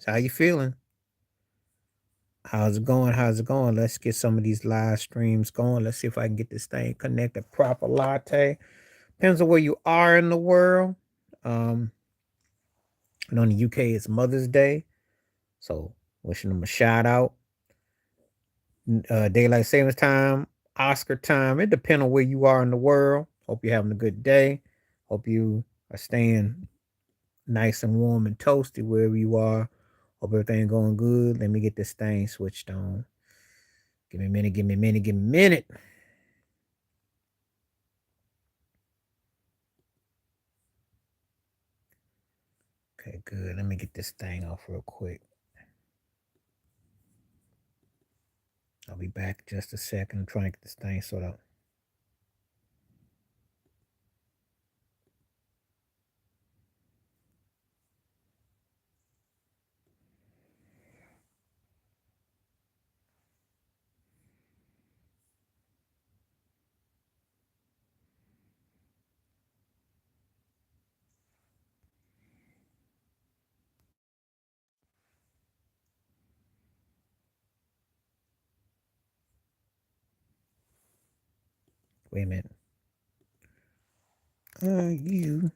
So how you feeling? How's it going? How's it going? Let's get some of these live streams going. Let's see if I can get this thing connected proper latte. Depends on where you are in the world. Um, and on the UK, it's Mother's Day. So wishing them a shout out. Daylight savings time, Oscar time. It depends on where you are in the world. Hope you're having a good day. Hope you are staying nice and warm and toasty wherever you are. Hope everything going good. Let me get this thing switched on. Give me a minute, give me a minute, give me a minute. Okay, good. Let me get this thing off real quick. I'll be back just a second. I'm trying to get this thing sorted out. Wait a minute. You.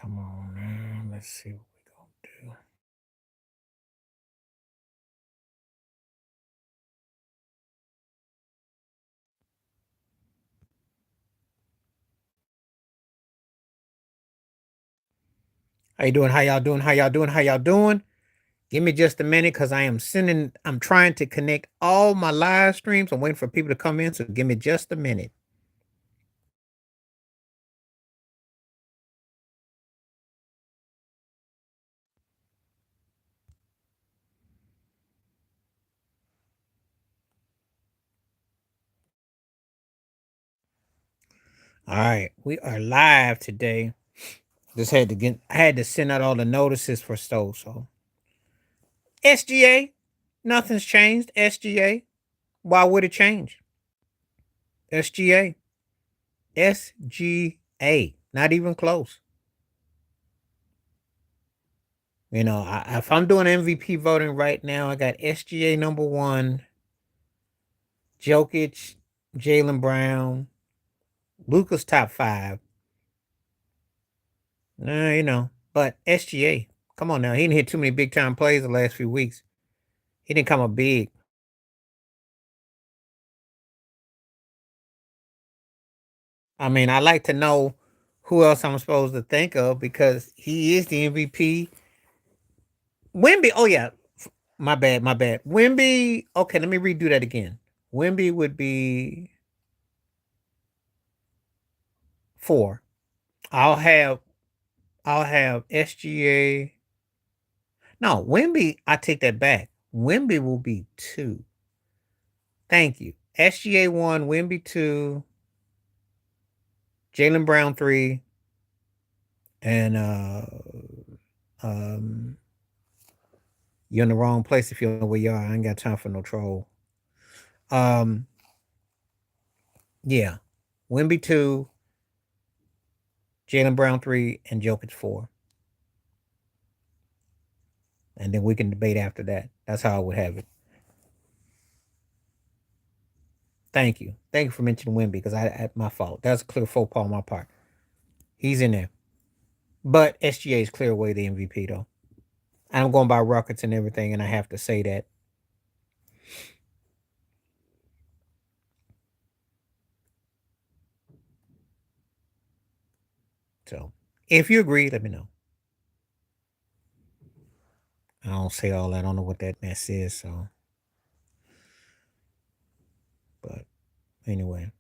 Come on now. Let's see what we're going to do. How you doing? How y'all doing? How y'all doing? How y'all doing? Give me just a minute because I'm trying to connect all my live streams. I'm waiting for people to come in. So give me just a minute. All right. We are live today. I had to send out all the notices for So SGA, nothing's changed. SGA. Why would it change? SGA. SGA. Not even close. If I'm doing MVP voting right now, I got SGA number one, Jokic, Jalen Brown, Luca's top five. But SGA, come on now. He didn't hit too many big time plays the last few weeks. He didn't come up big. I mean, I like to know who else I'm supposed to think of because he is the MVP. Wimby, oh yeah, my bad, my bad. Wimby, okay, let me redo that again. Wimby would be four. I'll have I'll have SGA. No, Wimby, I take that back. Wimby will be two. Thank you. SGA one, Wimby two, Jalen Brown three, and um you're in the wrong place if you know where you are. I ain't got time for no troll. Um yeah. Wimby two, Jalen Brown three, and Jokic four. And then we can debate after that. That's how I would have it. Thank you. Thank you for mentioning Wimby because I my fault. That's a clear faux pas on my part. He's in there. But SGA is clear away the MVP though. I'm going by rockets and everything, and I have to say that. So if you agree, let me know. I don't say all that. I don't know what that mess is, so but anyway.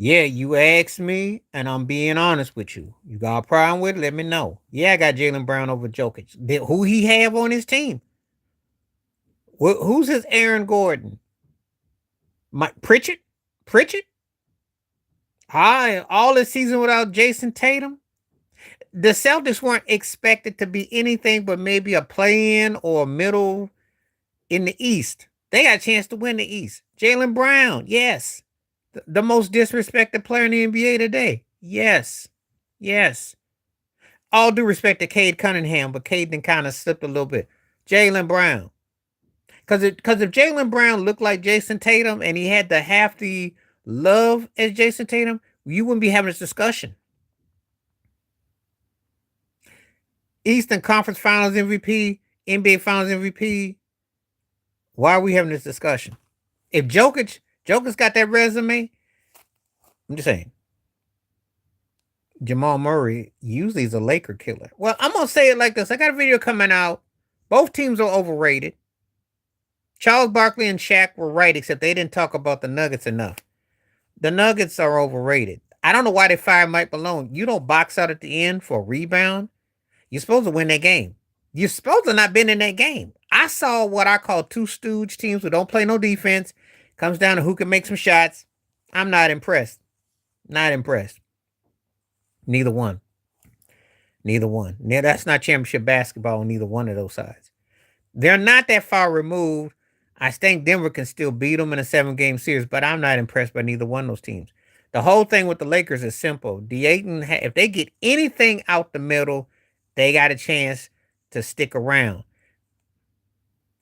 Yeah, you asked me, and I'm being honest with you. You got a problem with it? Let me know. Yeah, I got Jalen Brown over Jokic. Who he have on his team? Who's his Aaron Gordon? Mike Pritchard? Pritchard? All this season without Jason Tatum? The Celtics weren't expected to be anything but maybe a play-in or a middle in the East. They got a chance to win the East. Jalen Brown, yes. The most disrespected player in the NBA today. Yes. Yes. All due respect to Cade Cunningham, but Cade then kind of slipped a little bit. Jalen Brown. Because if Jalen Brown looked like Jason Tatum and he had the half the love as Jason Tatum, you wouldn't be having this discussion. Eastern Conference Finals MVP, NBA Finals MVP. Why are we having this discussion? If Jokic's got that resume, I'm just saying. Jamal Murray usually is a Laker killer. Well, I'm gonna say it like this. I got a video coming out. Both teams are overrated. Charles Barkley and Shaq were right, except they didn't talk about the Nuggets enough. The Nuggets are overrated. I don't know why they fired Mike Malone. You don't box out at the end for a rebound. You're supposed to win that game. You're supposed to not been in that game. I saw what I call two stooge teams who don't play no defense. Comes down to who can make some shots. I'm not impressed. Not impressed. Neither one. Neither one. Now, that's not championship basketball on neither one of those sides. They're not that far removed. I think Denver can still beat them in a 7-game series, but I'm not impressed by neither one of those teams. The whole thing with the Lakers is simple. If they get anything out the middle, they got a chance to stick around.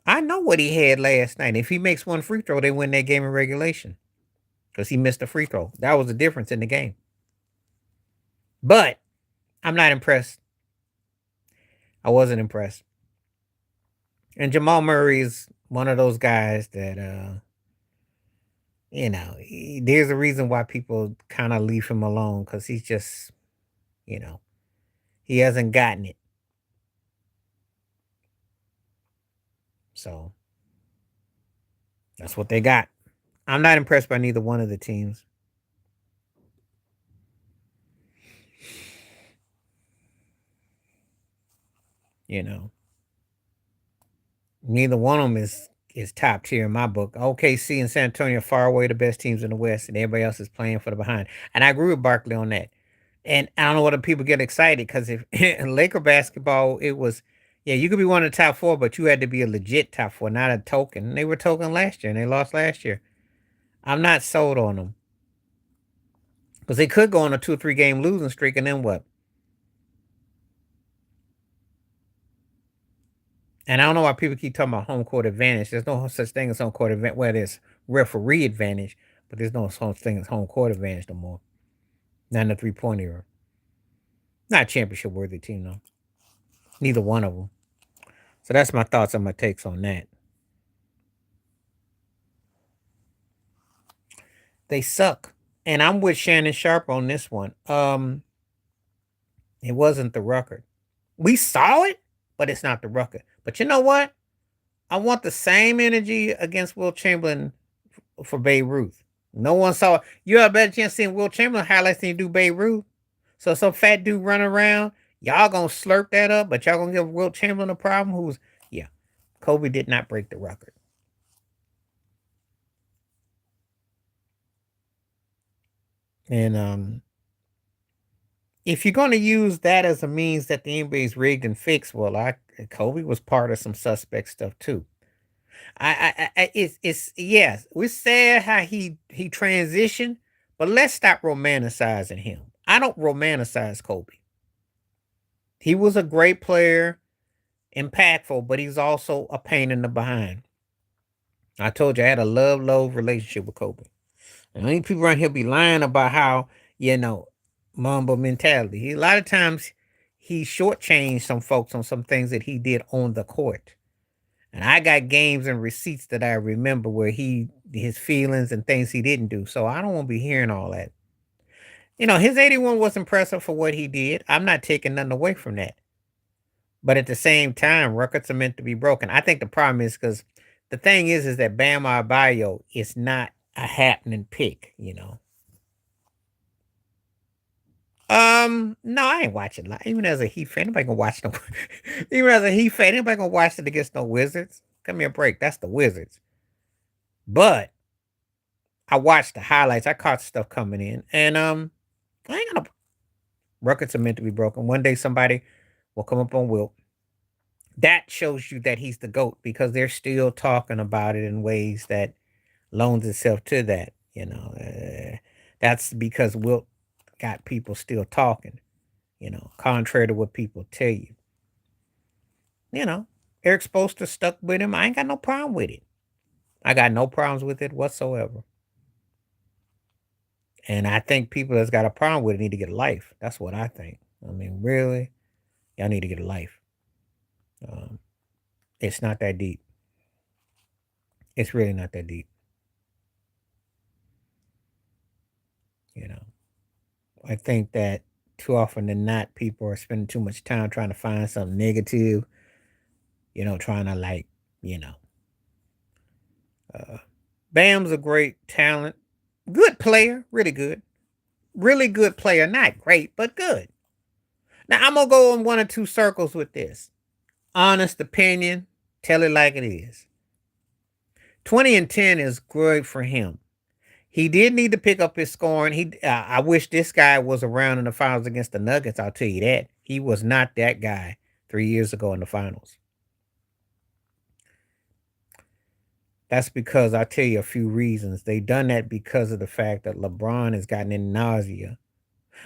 I know what he had last night. If he makes one free throw, they win that game in regulation because he missed a free throw. That was the difference in the game. But I'm not impressed. I wasn't impressed. And Jamal Murray is one of those guys that, there's a reason why people kind of leave him alone because he's just, he hasn't gotten it. So that's what they got. I'm not impressed by neither one of the teams. Neither one of them is top tier in my book. OKC and San Antonio are far away the best teams in the West, and everybody else is playing for the behind. And I agree with Barkley on that. And I don't know whether people get excited because if in Laker basketball, it was, yeah, you could be one of the top four, but you had to be a legit top four, not a token. And they were token last year, and they lost last year. I'm not sold on them because they could go on a 2 or 3 game losing streak, and then what? And I don't know why people keep talking about home court advantage. There's no such thing as home court advantage. Well, there's referee advantage, but there's no such thing as home court advantage no more. Not in the 3-point era. Not championship worthy team, though. Neither one of them. So that's my thoughts and my takes on that. They suck. And I'm with Shannon Sharp on this one. It wasn't the record. We saw it, but it's not the record. But you know what? I want the same energy against Will Chamberlain for Babe Ruth. No one saw it. You have a better chance seeing Will Chamberlain highlights than you do Babe Ruth. So some fat dude running around, y'all gonna slurp that up, but y'all gonna give Will Chamberlain a problem? Kobe did not break the record. And if you're gonna use that as a means that the NBA's rigged and fixed, well, Kobe was part of some suspect stuff too. It's yes, we're sad how he transitioned, but let's stop romanticizing him. I don't romanticize Kobe. He was a great player, impactful, but he's also a pain in the behind. I told you I had a love-loathe relationship with Kobe. And many people around here be lying about how, Mamba mentality. A lot of times he shortchanged some folks on some things that he did on the court. And I got games and receipts that I remember where his feelings and things he didn't do. So I don't want to be hearing all that. His 81 was impressive for what he did. I'm not taking nothing away from that. But at the same time, records are meant to be broken. I think the problem is because the thing is that Bam Adebayo is not a happening pick. No, I ain't watching live. Even as a Heat fan, nobody gonna watch no. Even as a Heat fan, anybody gonna watch it against no Wizards? Come here, break. That's the Wizards. But I watched the highlights. I caught stuff coming in, and I ain't gonna. Records are meant to be broken. One day somebody will come up on Wilt. That shows you that he's the GOAT because they're still talking about it in ways that loans itself to that. That's because Wilt got people still talking. Contrary to what people tell you. You know, Eric Spoelstra stuck with him. I ain't got no problem with it. I got no problems with it whatsoever. And I think people that's got a problem with it need to get a life. That's what I think. I mean, really, y'all need to get a life. Um, it's not that deep. It's really not that deep. You know, I think that too often than not, people are spending too much time trying to find something negative. Trying to you know, uh, Bam's a great talent, good player, really good player. Not great, but good. Now I'm gonna go in one or two circles with this. Honest opinion, tell it like it is. 20 and 10 is great for him. He did need to pick up his scoring. I wish this guy was around in the finals against the Nuggets. I'll tell you that he was not that guy 3 years ago in the finals. That's because I'll tell you a few reasons. They done that because of the fact that LeBron has gotten in nausea.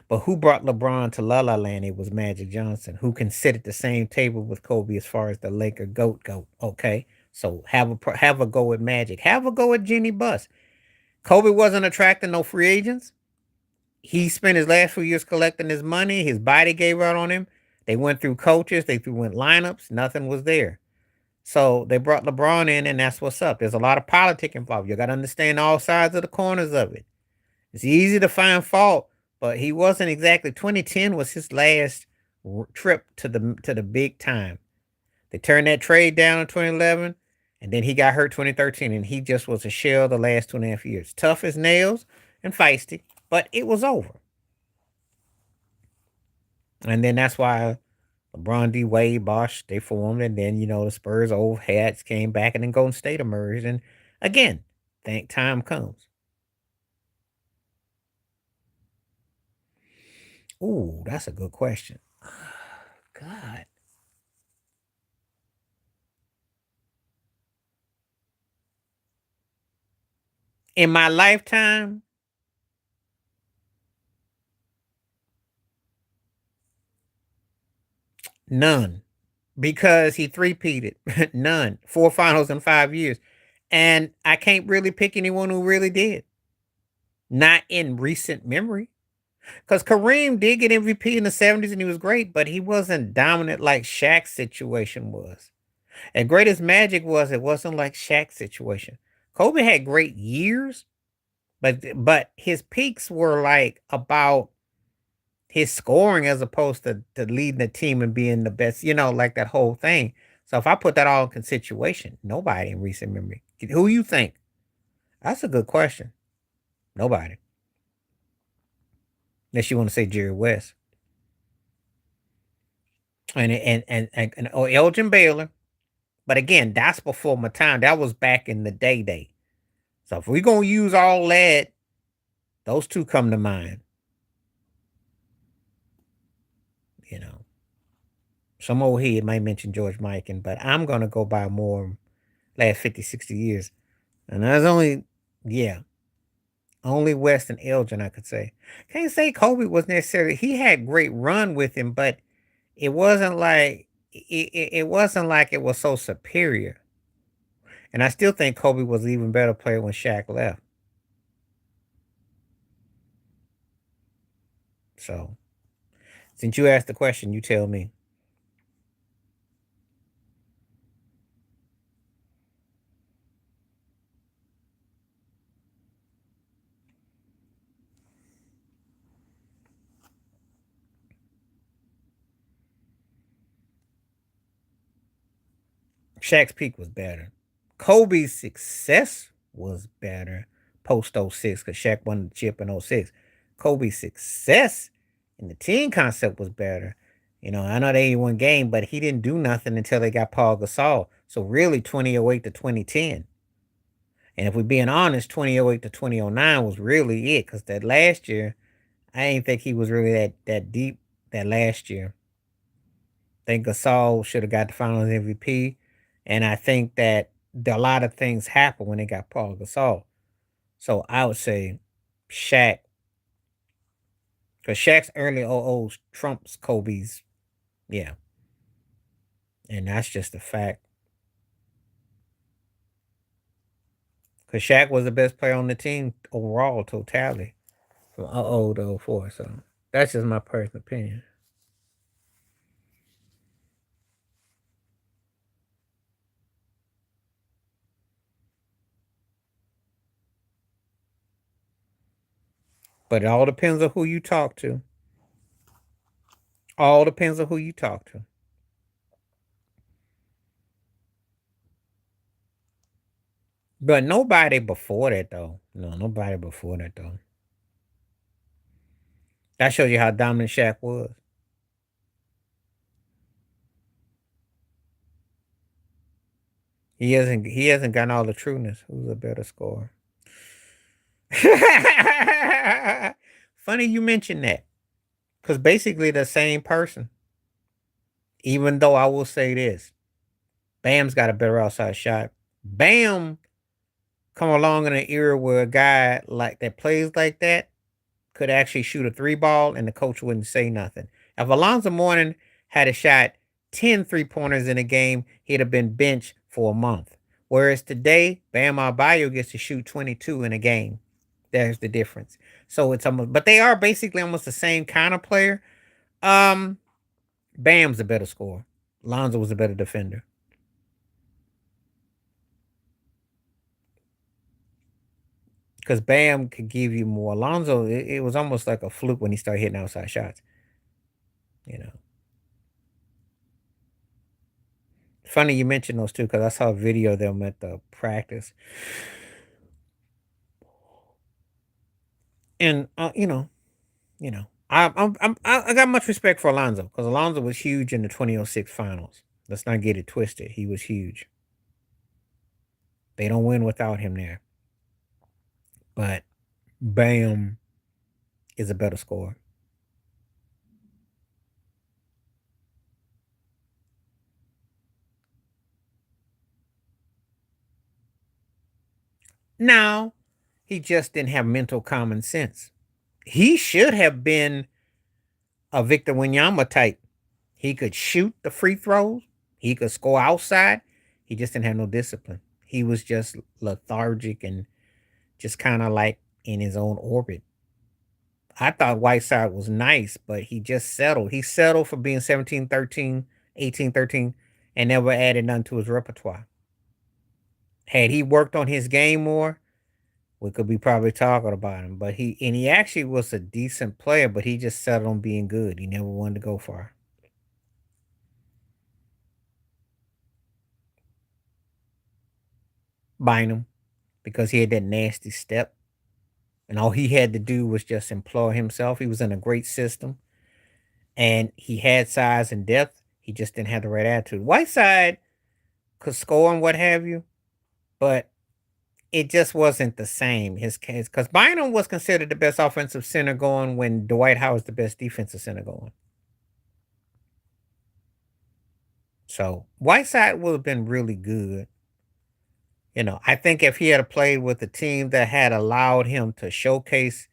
But who brought LeBron to La La Land? It was Magic Johnson, who can sit at the same table with Kobe as far as the Laker goat. Okay, so have a go with Magic. Have a go at Jenny Buss. Kobe wasn't attracting no free agents. He spent his last few years collecting his money. His body gave out on him. They went through coaches. They went lineups. Nothing was there. So they brought LeBron in, and that's what's up. There's a lot of politics involved. You got to understand all sides of the corners of it. It's easy to find fault, but he wasn't exactly. 2010 was his last trip to the big time. They turned that trade down in 2011, and then he got hurt 2013, and he just was a shell the last 2.5 years. Tough as nails and feisty, but it was over. And then that's why LeBron D. Wade, Bosh, they formed, and then the Spurs old hats came back, and then Golden State emerged. And again, think time comes. Ooh, that's a good question. God. In my lifetime, none. Because he three-peated. None. 4 finals in 5 years. And I can't really pick anyone who really did. Not in recent memory. Because Kareem did get MVP in the 70s and he was great, but he wasn't dominant like Shaq's situation was. And great as Magic was, it wasn't like Shaq's situation. Kobe had great years, but his peaks were like about his scoring as opposed to leading the team and being the best, like that whole thing. So if I put that all in situation, nobody in recent memory. Who you think? That's a good question. Nobody. Unless you want to say Jerry West. And Elgin Baylor. But again, that's before my time. That was back in the day. So if we're gonna use all that, those two come to mind. You know. Some old head might mention George Mikan, but I'm gonna go by more last 50, 60 years. And that's yeah, only West and Elgin, I could say. Can't say Kobe was necessarily, he had great run with him, but it wasn't like it was so superior. And I still think Kobe was an even better player when Shaq left. So since you asked the question, you tell me. Shaq's peak was better. Kobe's success was better post '06 because Shaq won the chip in '06. Kobe's success And the team concept was better. I know they won game, but he didn't do nothing until they got Paul Gasol. So really 2008 to 2010. And if we're being honest, 2008 to 2009 was really it. Because that last year, I ain't think he was really that deep that last year. I think Gasol should have got the finals MVP. And I think that a lot of things happened when they got Paul Gasol. So I would say Shaq, because Shaq's early 00s trumps Kobe's. Yeah. And that's just a fact. Because Shaq was the best player on the team overall, totality, from 00 to 04. So that's just my personal opinion. But it all depends on who you talk to. All depends on who you talk to. But nobody before that, though. No, nobody before that, though. That shows you how dominant Shaq was. He hasn't gotten all the trueness. Who's a better scorer? Funny you mentioned that. Because basically the same person. Even though I will say this. Bam's got a better outside shot. Bam come along in an era where a guy like that plays like that could actually shoot a three ball and the coach wouldn't say nothing. If Alonzo Mourning had a shot 10 3-pointers in a game, he'd have been benched for a month. Whereas today, Bam Adebayo gets to shoot 22 in a game. There's the difference. So it's almost, but they are basically almost the same kind of player. Um, Bam's a better scorer. Lonzo was a better defender. Because Bam could give you more. Alonzo, it was almost like a fluke when he started hitting outside shots. You know, funny you mentioned those two because I saw a video of them at the practice, and I got much respect for Alonzo because Alonzo was huge in the 2006 finals. Let's not get it twisted. He was huge. They don't win without him there. But Bam is a better scorer. Now, he just didn't have mental common sense. He should have been a Victor Wanyama type. He could shoot the free throws. He could score outside. He just didn't have no discipline. He was just lethargic and just kind of like in his own orbit. I thought Whiteside was nice, but he just settled. He settled for being 17, 13, 18, 13, and never added none to his repertoire. Had he worked on his game more, we could be probably talking about him. But he actually was a decent player, but he just settled on being good. He never wanted to go far. Bynum, because he had that nasty step. And all he had to do was just employ himself. He was in a great system. And he had size and depth. He just didn't have the right attitude. Whiteside could score and what have you, but it just wasn't the same. His case, because Bynum was considered the best offensive center going when Dwight Howard's the best defensive center going. So Whiteside would have been really good. I think if he had played with a team that had allowed him to showcase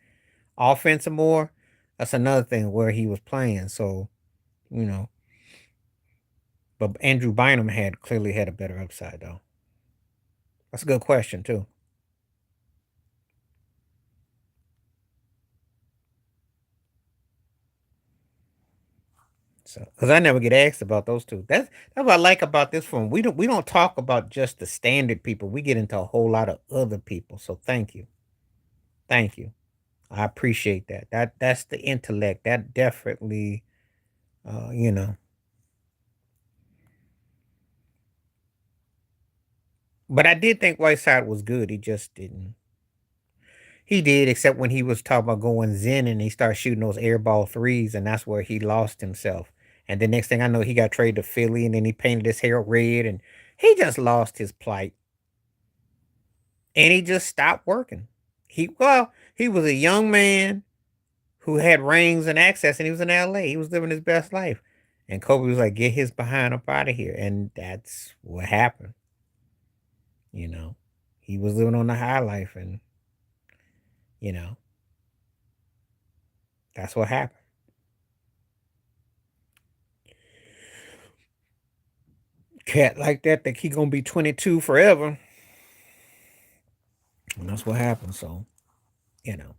offense more, that's another thing where he was playing. So, you know, but Andrew Bynum had clearly had a better upside though. That's a good question too. So, because I never get asked about those two. That's what I like about this one. We don't talk about just the standard people. We get into a whole lot of other people. So thank you. I appreciate that. That's the intellect. That definitely, uh, you know. But I did think Whiteside was good. He just didn't. He did, except when he was talking about going zen and he started shooting those airball threes, and that's where he lost himself. And the next thing I know, he got traded to Philly, and then he painted his hair red, and he just lost his plight, and he just stopped working. He was a young man who had rings and access, and he was in L.A. He was living his best life, and Kobe was like, "Get his behind up out of here," and that's what happened. You know, he was living on the high life, and you know that's what happened. Cat like that think he gonna be 22 forever, and that's what happened. So you know,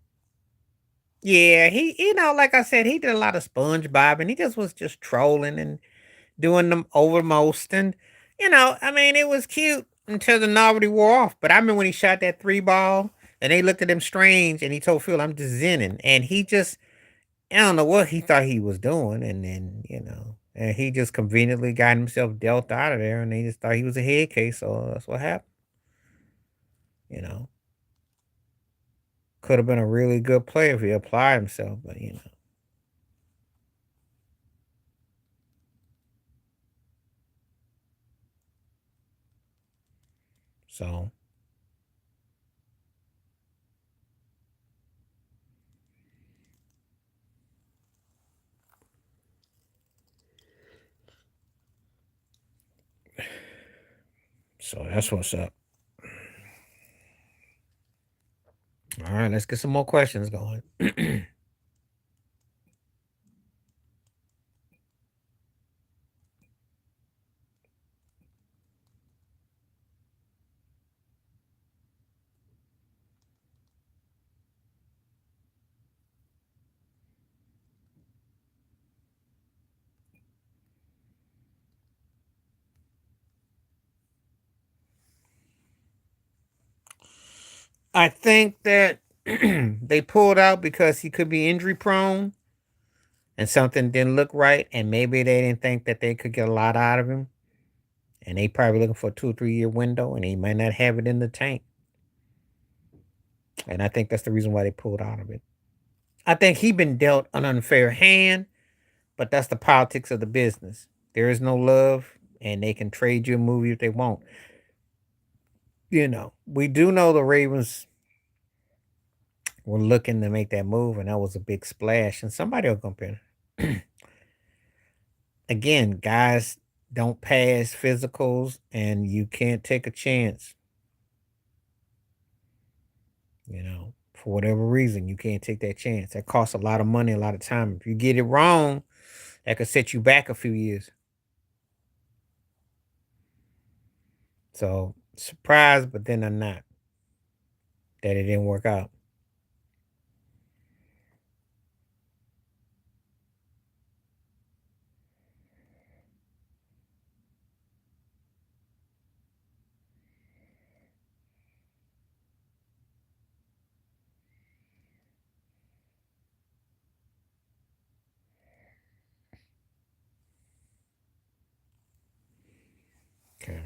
yeah, he like I said, he did a lot of SpongeBob, and he just was just trolling and doing them overmost, and I mean, it was cute until the novelty wore off. But I remember when he shot that three ball, and they looked at him strange, and he told Phil, "I'm just zenning," and he just I don't know what he thought he was doing, and then and he just conveniently got himself dealt out of there, and they just thought he was a head case, so that's what happened. You know, could have been a really good player if he applied himself, but so that's what's up. All right, let's get some more questions going. I think that they pulled out because he could be injury prone and something didn't look right, and maybe they didn't think that they could get a lot out of him, and they probably looking for a 2 or 3 year window, and he might not have it in the tank. And I think that's the reason why they pulled out of it. I think he been dealt an unfair hand, but that's the politics of the business. There is no love, and they can trade you a movie if they want. We do know the Ravens were looking to make that move, and that was a big splash. And somebody will come in. Again, guys don't pass physicals, and you can't take a chance. For whatever reason, you can't take that chance. That costs a lot of money, a lot of time. If you get it wrong, that could set you back a few years. So surprised, but then I'm not that it didn't work out. Okay.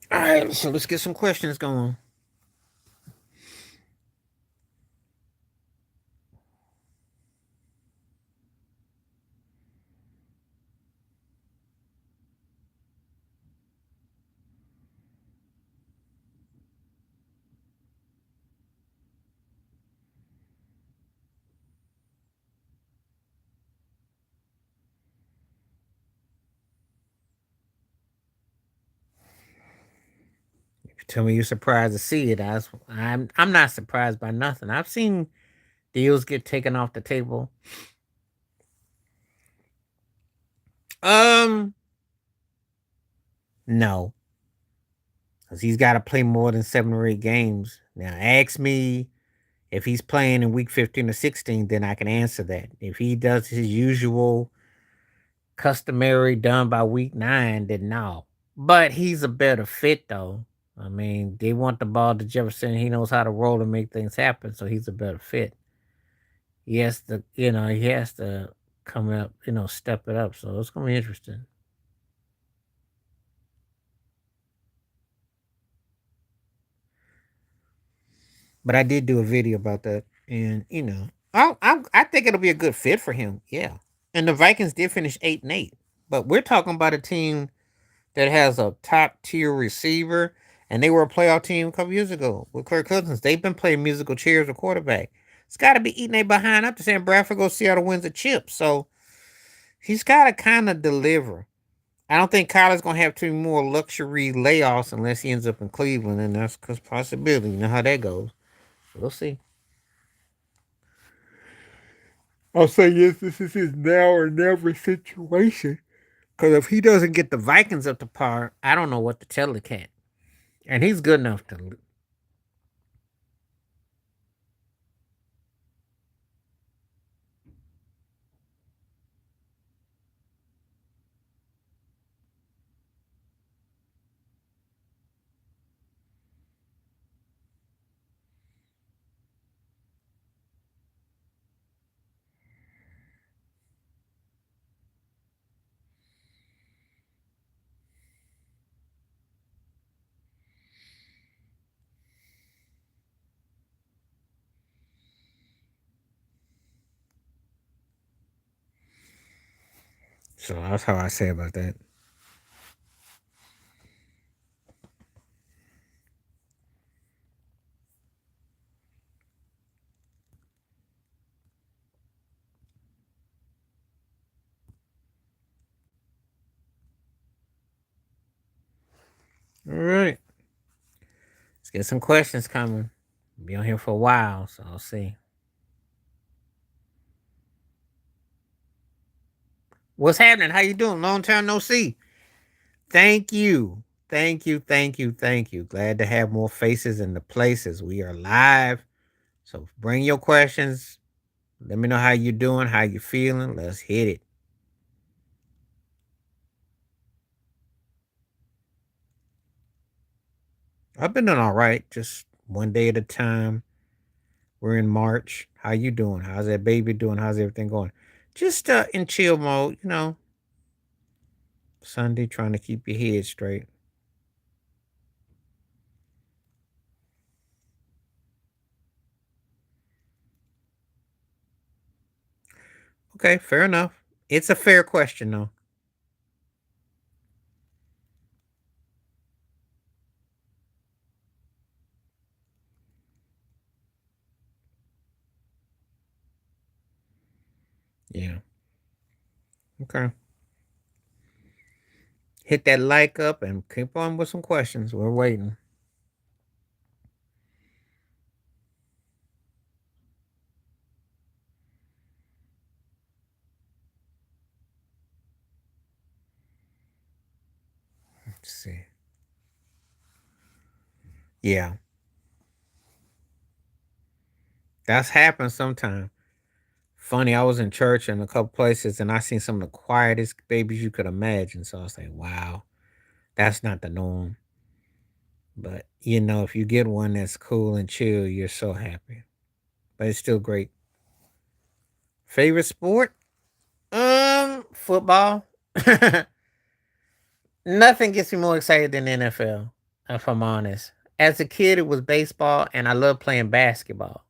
All right, so let's get some questions going. If you tell me you're surprised to see it, I'm not surprised by nothing. I've seen deals get taken off the table. Um, no, because he's got to play more than 7 or 8 games. Now, ask me if he's playing in week 15 or 16, then I can answer that. If he does his usual customary done by week 9, then no. But he's a better fit, though. I mean, they want the ball to Jefferson. He knows how to roll and make things happen, so he's a better fit. He has to come up, step it up. So it's gonna be interesting. But I did do a video about that, and I think it'll be a good fit for him. Yeah, and the Vikings did finish 8-8, but we're talking about a team that has a top tier receiver, and they were a playoff team a couple years ago with Kirk Cousins. They've been playing musical chairs with quarterback. It's got to be eating their behind up to saying Bradford goes Seattle wins a chip. So he's got to kind of deliver. I don't think Kyler's gonna have too more luxury layoffs unless he ends up in Cleveland, and that's a possibility. You know how that goes. We'll see. I'll say yes, this is his now or never situation. Because if he doesn't get the Vikings up to par, I don't know what to tell the cat. And he's good enough to. So that's how I say about that. All right. Let's get some questions coming. Be on here for a while, so I'll see. What's happening? How you doing? Long time no see. Thank you. Thank you. Thank you. Thank you. Glad to have more faces in the places. We are live. So bring your questions. Let me know how you doing, how you feeling. Let's hit it. I've been doing all right, just one day at a time. We're in March. How you doing? How's that baby doing? How's everything going? Just in chill mode, Sunday trying to keep your head straight. Okay, fair enough. It's a fair question though. Yeah. Okay. Hit that like up and keep on with some questions. We're waiting. Let's see. Yeah. That's happened sometime. Funny, I was in church in a couple places and I seen some of the quietest babies you could imagine. So I was like, wow, that's not the norm. But if you get one that's cool and chill, you're so happy. But it's still great. Favorite sport? Football. Nothing gets me more excited than the NFL, if I'm honest. As a kid, it was baseball, and I love playing basketball.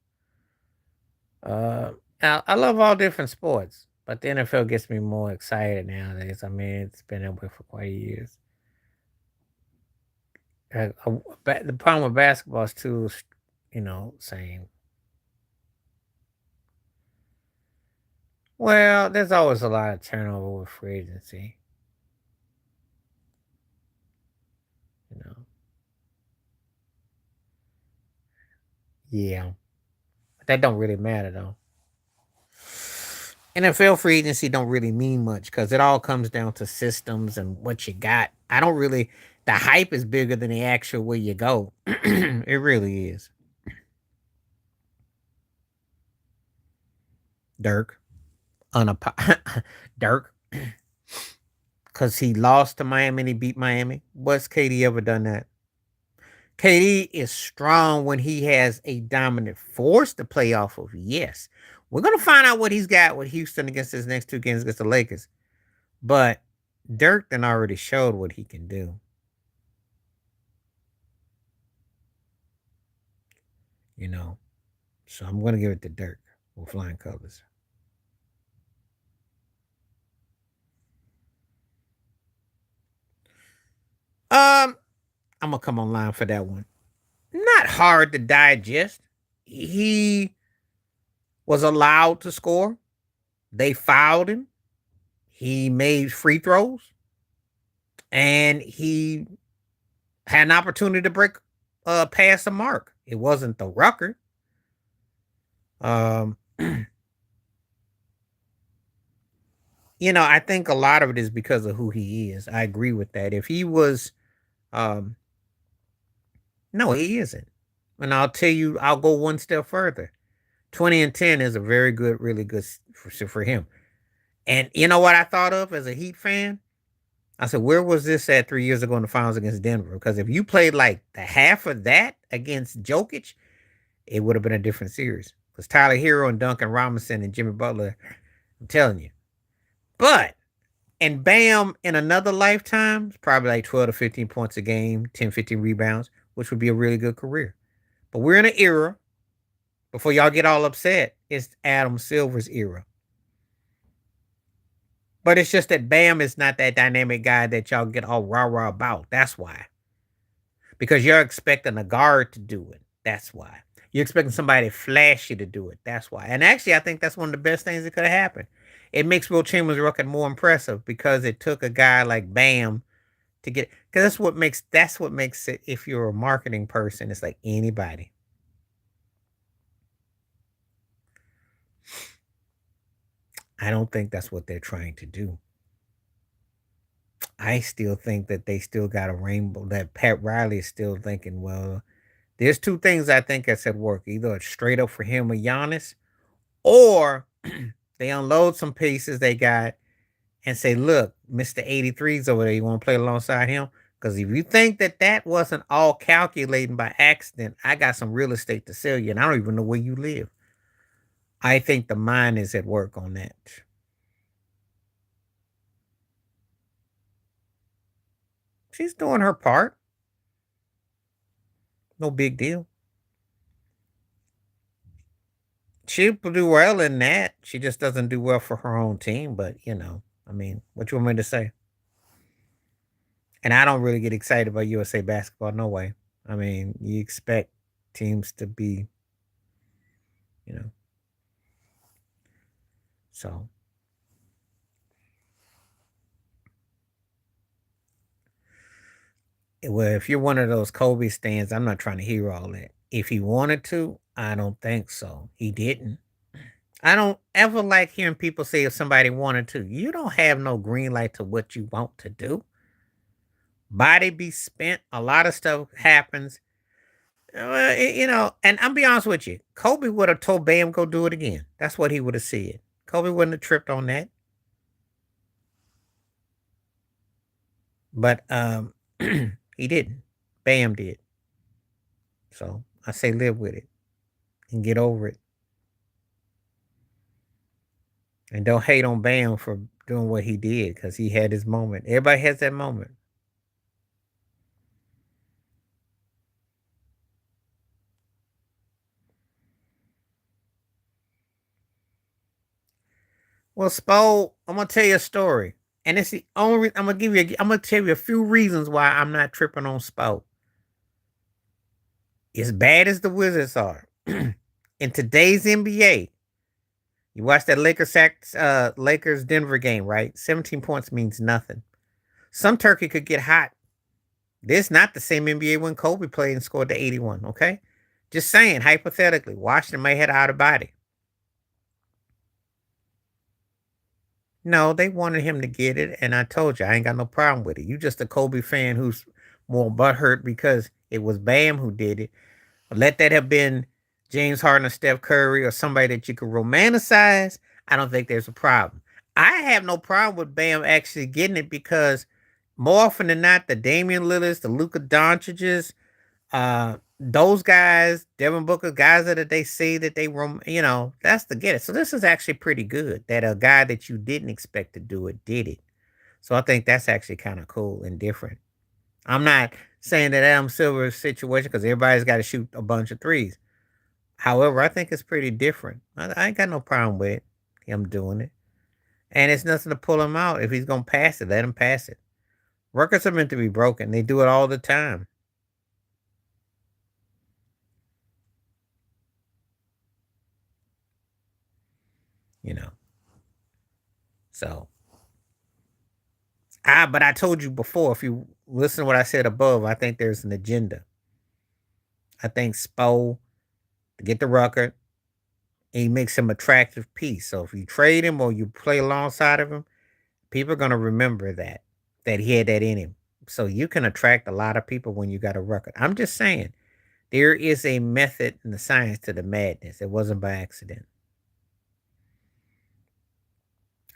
Uh, I love all different sports, but the NFL gets me more excited nowadays. I mean, it's been that way for quite years. The problem with basketball is too, saying, well, there's always a lot of turnover with free agency. You know, yeah, but that don't really matter though. NFL free agency don't really mean much because it all comes down to systems and what you got. I don't really. The hype is bigger than the actual where you go. It really is. Dirk, Dirk, because he lost to Miami and he beat Miami. What's KD ever done that? KD is strong when he has a dominant force to play off of. Yes, we're gonna find out what he's got with Houston against his next two games against the Lakers. But Dirk then already showed what he can do. you know. So I'm going to give it to Dirk with flying colors. I'm gonna come online for that one. Not hard to digest. He was allowed to score. They fouled him. He made free throws, and he had an opportunity to break past the mark. It wasn't the record. Um, I think a lot of it is because of who he is. I agree with that. If he was, um, no, he isn't. And I'll tell you, I'll go one step further. 20 and 10 is a very good, really good for him. And you know what I thought of as a Heat fan? I said, where was this at 3 years ago in the finals against Denver? Because if you played like the half of that against Jokic, it would have been a different series. Because Tyler Hero and Duncan Robinson and Jimmy Butler, I'm telling you. But, and Bam in another lifetime, probably like 12 to 15 points a game, 10, 15 rebounds, which would be a really good career. But we're in an era, before y'all get all upset, it's Adam Silver's era. But it's just that Bam is not that dynamic guy that y'all get all rah rah about. That's why. Because you're expecting a guard to do it. That's why. You're expecting somebody flashy to do it. That's why. And actually, I think that's one of the best things that could have happened. It makes Will Chamberlain's record more impressive because it took a guy like Bam to get. Because that's what makes it. If you're a marketing person, it's like anybody. I don't think that's what they're trying to do. I still think that they still got a rainbow. That Pat Riley is still thinking, well, there's two things I think that's at work. Either it's straight up for him or Giannis, or they unload some pieces they got and say, look, Mr. 83's over there. You want to play alongside him? Because if you think that that wasn't all calculating by accident, I got some real estate to sell you, and I don't even know where you live. I think the mind is at work on that. She's doing her part. No big deal. She'll do well in that. She just doesn't do well for her own team. But I mean, what you want me to say? And I don't really get excited about USA basketball. No way. I mean, you expect teams to be, you know. So, well, if you're one of those Kobe stands, I'm not trying to hear all that. If he wanted to, I don't think so. He didn't. I don't ever like hearing people say if somebody wanted to. You don't have no green light to what you want to do. Body be spent. A lot of stuff happens. And I'm be honest with you. Kobe would have told Bam go do it again. That's what he would have said. Kobe wouldn't have tripped on that. But he didn't. Bam did. So I say live with it and get over it. And don't hate on Bam for doing what he did because he had his moment. Everybody has that moment. Well, Spo, I'm gonna tell you a story, and it's the only. I'm gonna give you. I'm gonna tell you a few reasons why I'm not tripping on Spo. As bad as the Wizards are, in today's NBA, you watch that Lakers Denver game, right? 17 points means nothing. Some turkey could get hot. This not the same NBA when Kobe played and scored the 81. Okay, just saying hypothetically, Washington may have out of body. No, they wanted him to get it, and I told you I ain't got no problem with it. You just a Kobe fan who's more butthurt because it was Bam who did it. Let that have been James Harden or Steph Curry or somebody that you could romanticize. I don't think there's a problem. I have no problem with Bam actually getting it because more often than not, the Damian Lillards, the Luka Doncic's, those guys, Devin Booker, guys that they say that that's the get it. So this is actually pretty good that a guy that you didn't expect to do it did it. So I think that's actually kind of cool and different. I'm not saying that Adam Silver's situation because everybody's got to shoot a bunch of threes. However, I think it's pretty different. I ain't got no problem with him doing it. And it's nothing to pull him out. If he's going to pass it, let him pass it. Records are meant to be broken. They do it all the time. You know. So, but I told you before, if you listen to what I said above, I think there's an agenda. I think Spo to get the record, he makes him attractive piece. So if you trade him or you play alongside of him, people are gonna remember that he had that in him. So you can attract a lot of people when you got a record. I'm just saying, there is a method and a science to the madness. It wasn't by accident.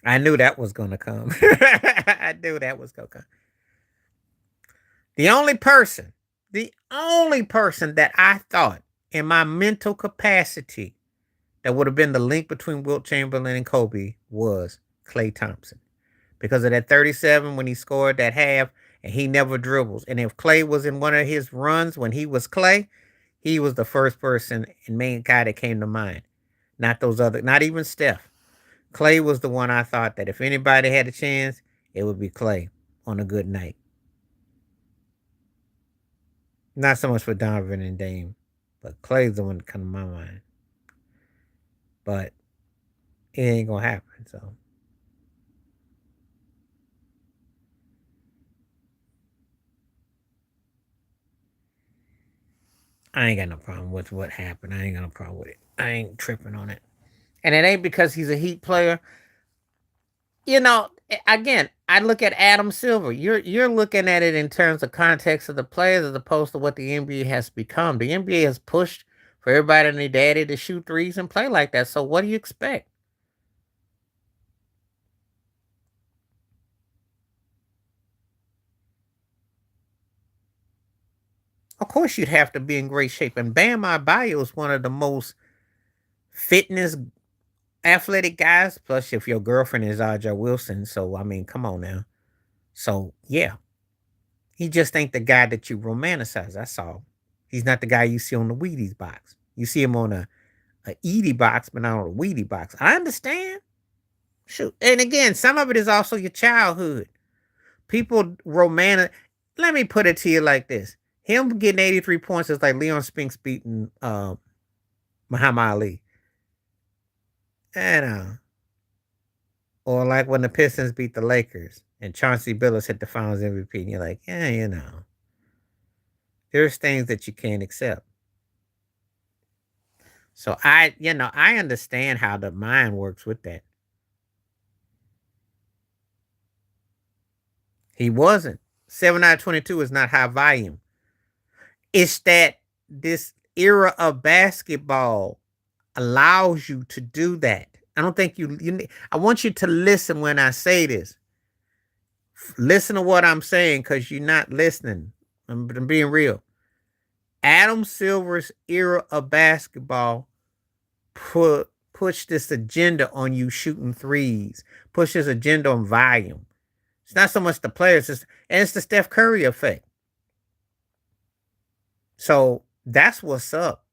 I knew that was gonna come. I knew that was gonna come. The only person that I thought in my mental capacity that would have been the link between Wilt Chamberlain and Kobe was Klay Thompson. Because of that 37 when he scored that half and he never dribbles. And if Klay was in one of his runs when he was Klay, he was the first person and main guy that came to mind. Not those other, not even Steph. Klay was the one I thought that if anybody had a chance, it would be Klay on a good night. Not so much for Donovan and Dame, but Klay's the one that comes to my mind. But it ain't gonna happen. So I ain't got no problem with what happened. I ain't got no problem with it. I ain't tripping on it. And it ain't because he's a Heat player. Again, I look at Adam Silver. You're looking at it in terms of context of the players as opposed to what the NBA has become. The NBA has pushed for everybody and their daddy to shoot threes and play like that. So what do you expect? Of course, you'd have to be in great shape. And Bam Adebayo is one of the most fitness athletic guys. Plus, if your girlfriend is Aja Wilson, so I mean, come on now. So yeah, he just ain't the guy that you romanticize. That's all. He's not the guy you see on the Wheaties box. You see him on a Edie box, but not on a Wheatie box. I understand. Shoot. And again, some of it is also your childhood. People romantic. Let me put it to you like this: him getting 83 points is like Leon Spinks beating Muhammad Ali. And or like when the Pistons beat the Lakers and Chauncey Billups hit the Finals MVP, and you're like, yeah, there's things that you can't accept. So I understand how the mind works with that. He wasn't. 7 out of 22 is not high volume. It's that this era of basketball allows you to do that. I don't think I want you to listen when I say this. Listen to what I'm saying because you're not listening. I'm being real. Adam Silver's era of basketball push this agenda on you shooting threes, push this agenda on volume. It's not so much the players, and it's the Steph Curry effect. So that's what's up.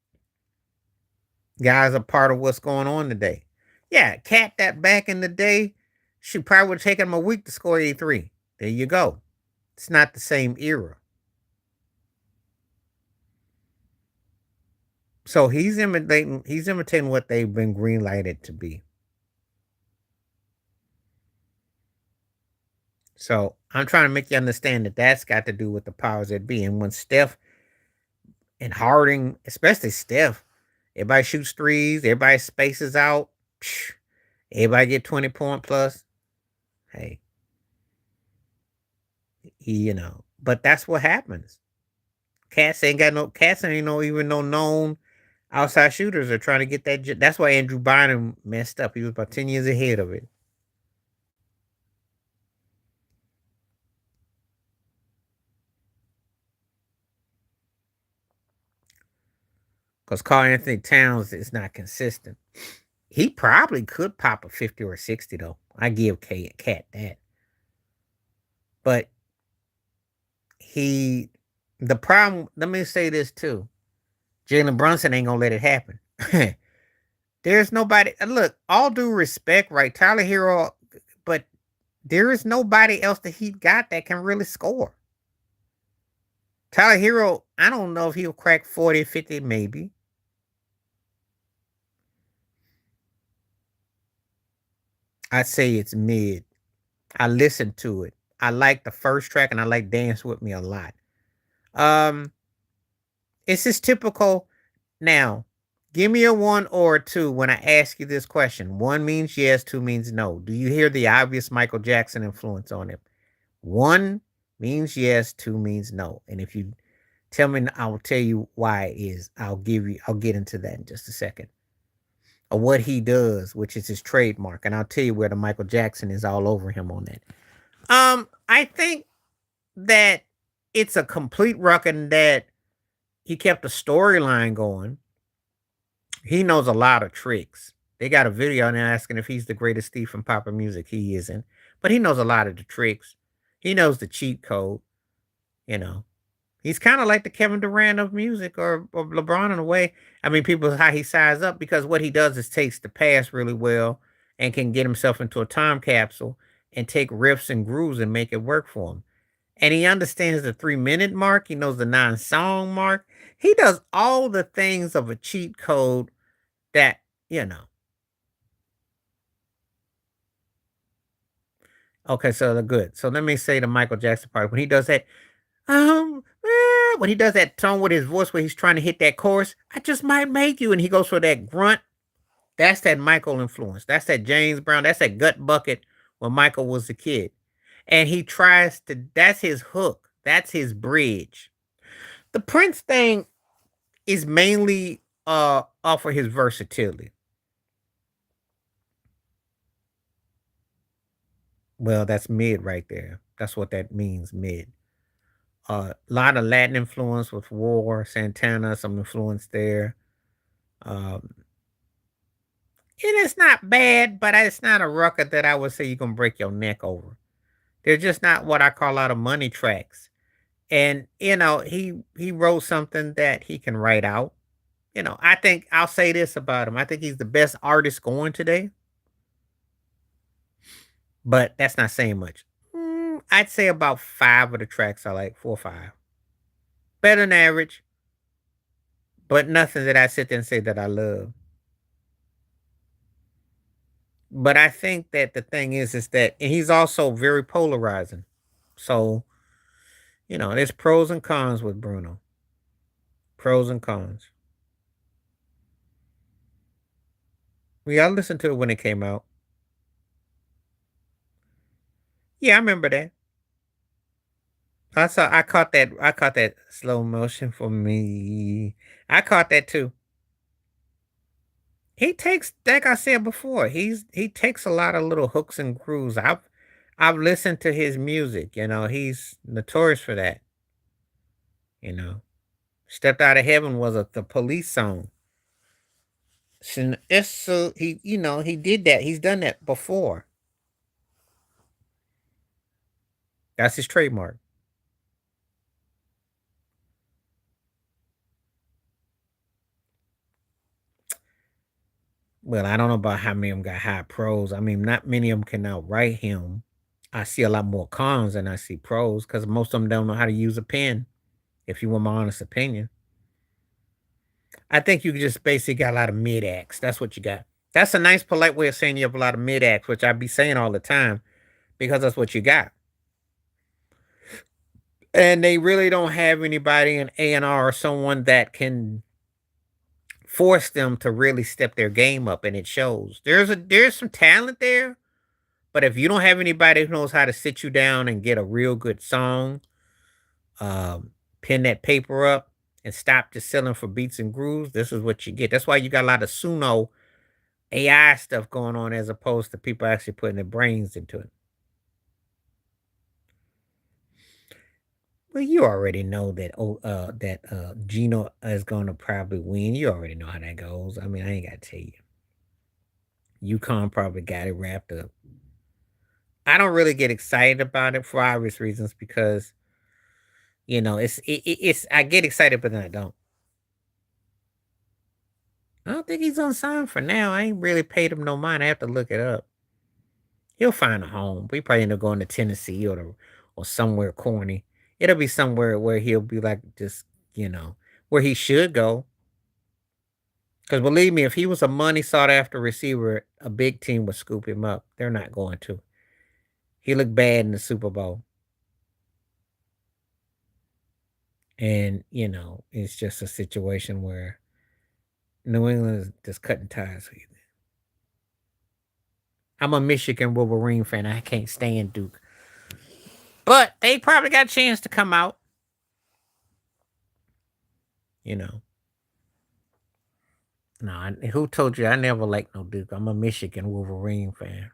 Guys are part of what's going on today. Yeah, Cat that back in the day, she probably would have taken him a week to score 83. There you go. It's not the same era. So he's imitating what they've been greenlighted to be. So I'm trying to make you understand that that's got to do with the powers that be. And when Steph and Harding, especially Steph, everybody shoots threes, everybody spaces out, everybody get 20-point plus. Hey, but that's what happens. Cats ain't no even no known outside shooters are trying to get that. That's why Andrew Bynum messed up. He was about 10 years ahead of it. Because Karl Anthony Towns is not consistent. He probably could pop a 50 or a 60, though. I give Cat that. But the problem, let me say this too. Jalen Brunson ain't going to let it happen. There's nobody. Look, all due respect, right? Tyler Hero, but there is nobody else that he got that can really score. Tyler Hero, I don't know if he'll crack 40, 50, maybe. I'd say it's mid. I listened to it. I like the first track and I like Dance With Me a lot. Um, it's just typical. Now, give me a one or a two when I ask you this question. One means yes, two means no. Do you hear the obvious Michael Jackson influence on it? One means yes, two means no. And if you tell me, I will tell you why it is. I'll get into that in just a second. Or what he does, which is his trademark. And I'll tell you where the Michael Jackson is all over him on that. I think that it's a complete ruckin' that he kept the storyline going. He knows a lot of tricks. They got a video on there asking if he's the greatest thief in pop music. He isn't. But he knows a lot of the tricks. He knows the cheat code, you know. He's kind of like the Kevin Durant of music or LeBron in a way. I mean, people how he sized up because what he does is takes the past really well and can get himself into a time capsule and take riffs and grooves and make it work for him. And he understands the 3 minute mark. He knows the 9 song mark. He does all the things of a cheat code that, you know. Okay, so they're good. So let me say the Michael Jackson part. When he does that, when he does that tone with his voice where he's trying to hit that chorus, I just might make you. And he goes for that grunt. That's that Michael influence. That's that James Brown. That's that gut bucket when Michael was a kid. And he tries to, that's his hook. That's his bridge. The Prince thing is mainly off of his versatility. Well, that's mid right there. That's what that means, mid. A lot of Latin influence with War, Santana, some influence there. Um, and it's not bad, but it's not a record that I would say you can break your neck over. They're just not what I call out of money tracks. And he wrote something that he can write out. I think I'll say this about him. I think he's the best artist going today, but that's not saying much. I'd say about five of the tracks I like, 4 or 5. Better than average, but nothing that I sit there and say that I love. But I think that the thing is that and he's also very polarizing. So, there's pros and cons with Bruno. Pros and cons. Yeah, I listened to it when it came out. Yeah, I remember that. I caught that slow motion for me. I caught that too. He takes like I said before, he takes a lot of little hooks and grooves. I've listened to his music, he's notorious for that, you know. Stepped Out of Heaven was the police song. It's so he did that. He's done that before. That's his trademark. Well, I don't know about how many of them got high pros. I mean, not many of them can outright him. I see a lot more cons than I see pros because most of them don't know how to use a pen. If you want my honest opinion, I think you just basically got a lot of mid acts. That's what you got. That's a nice, polite way of saying you have a lot of mid acts, which I be saying all the time because that's what you got. And they really don't have anybody in A&R or someone that can force them to really step their game up, and it shows. There's some talent there, but if you don't have anybody who knows how to sit you down and get a real good song, um, pin that paper up, and stop just selling for beats and grooves, this is what you get. That's why you got a lot of Suno AI stuff going on as opposed to people actually putting their brains into it. Well, you already know that Gino is gonna probably win. You already know how that goes. I mean, I ain't gotta tell you. UConn probably got it wrapped up. I don't really get excited about it for obvious reasons because it's I get excited, but then I don't. I don't think he's unsigned for now. I ain't really paid him no mind. I have to look it up. He'll find a home. We probably end up going to Tennessee or somewhere corny. It'll be somewhere where he'll be like just where he should go. Because believe me, if he was a money sought after receiver, a big team would scoop him up. They're not going to. He looked bad in the Super Bowl. And, it's just a situation where New England is just cutting ties with you. I'm a Michigan Wolverine fan. I can't stand Duke. But they probably got a chance to come out, you know. No, who told you I never liked no Duke? I'm a Michigan Wolverine fan.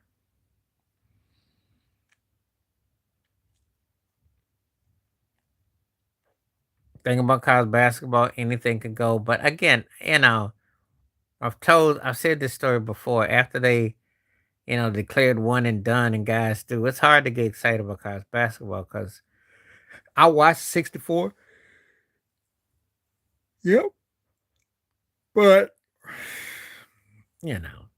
Thing about college basketball, anything could go. But again, I've said this story before. After they, declared one and done and guys do, it's hard to get excited about college basketball because I watched 64. Yep. But, you know,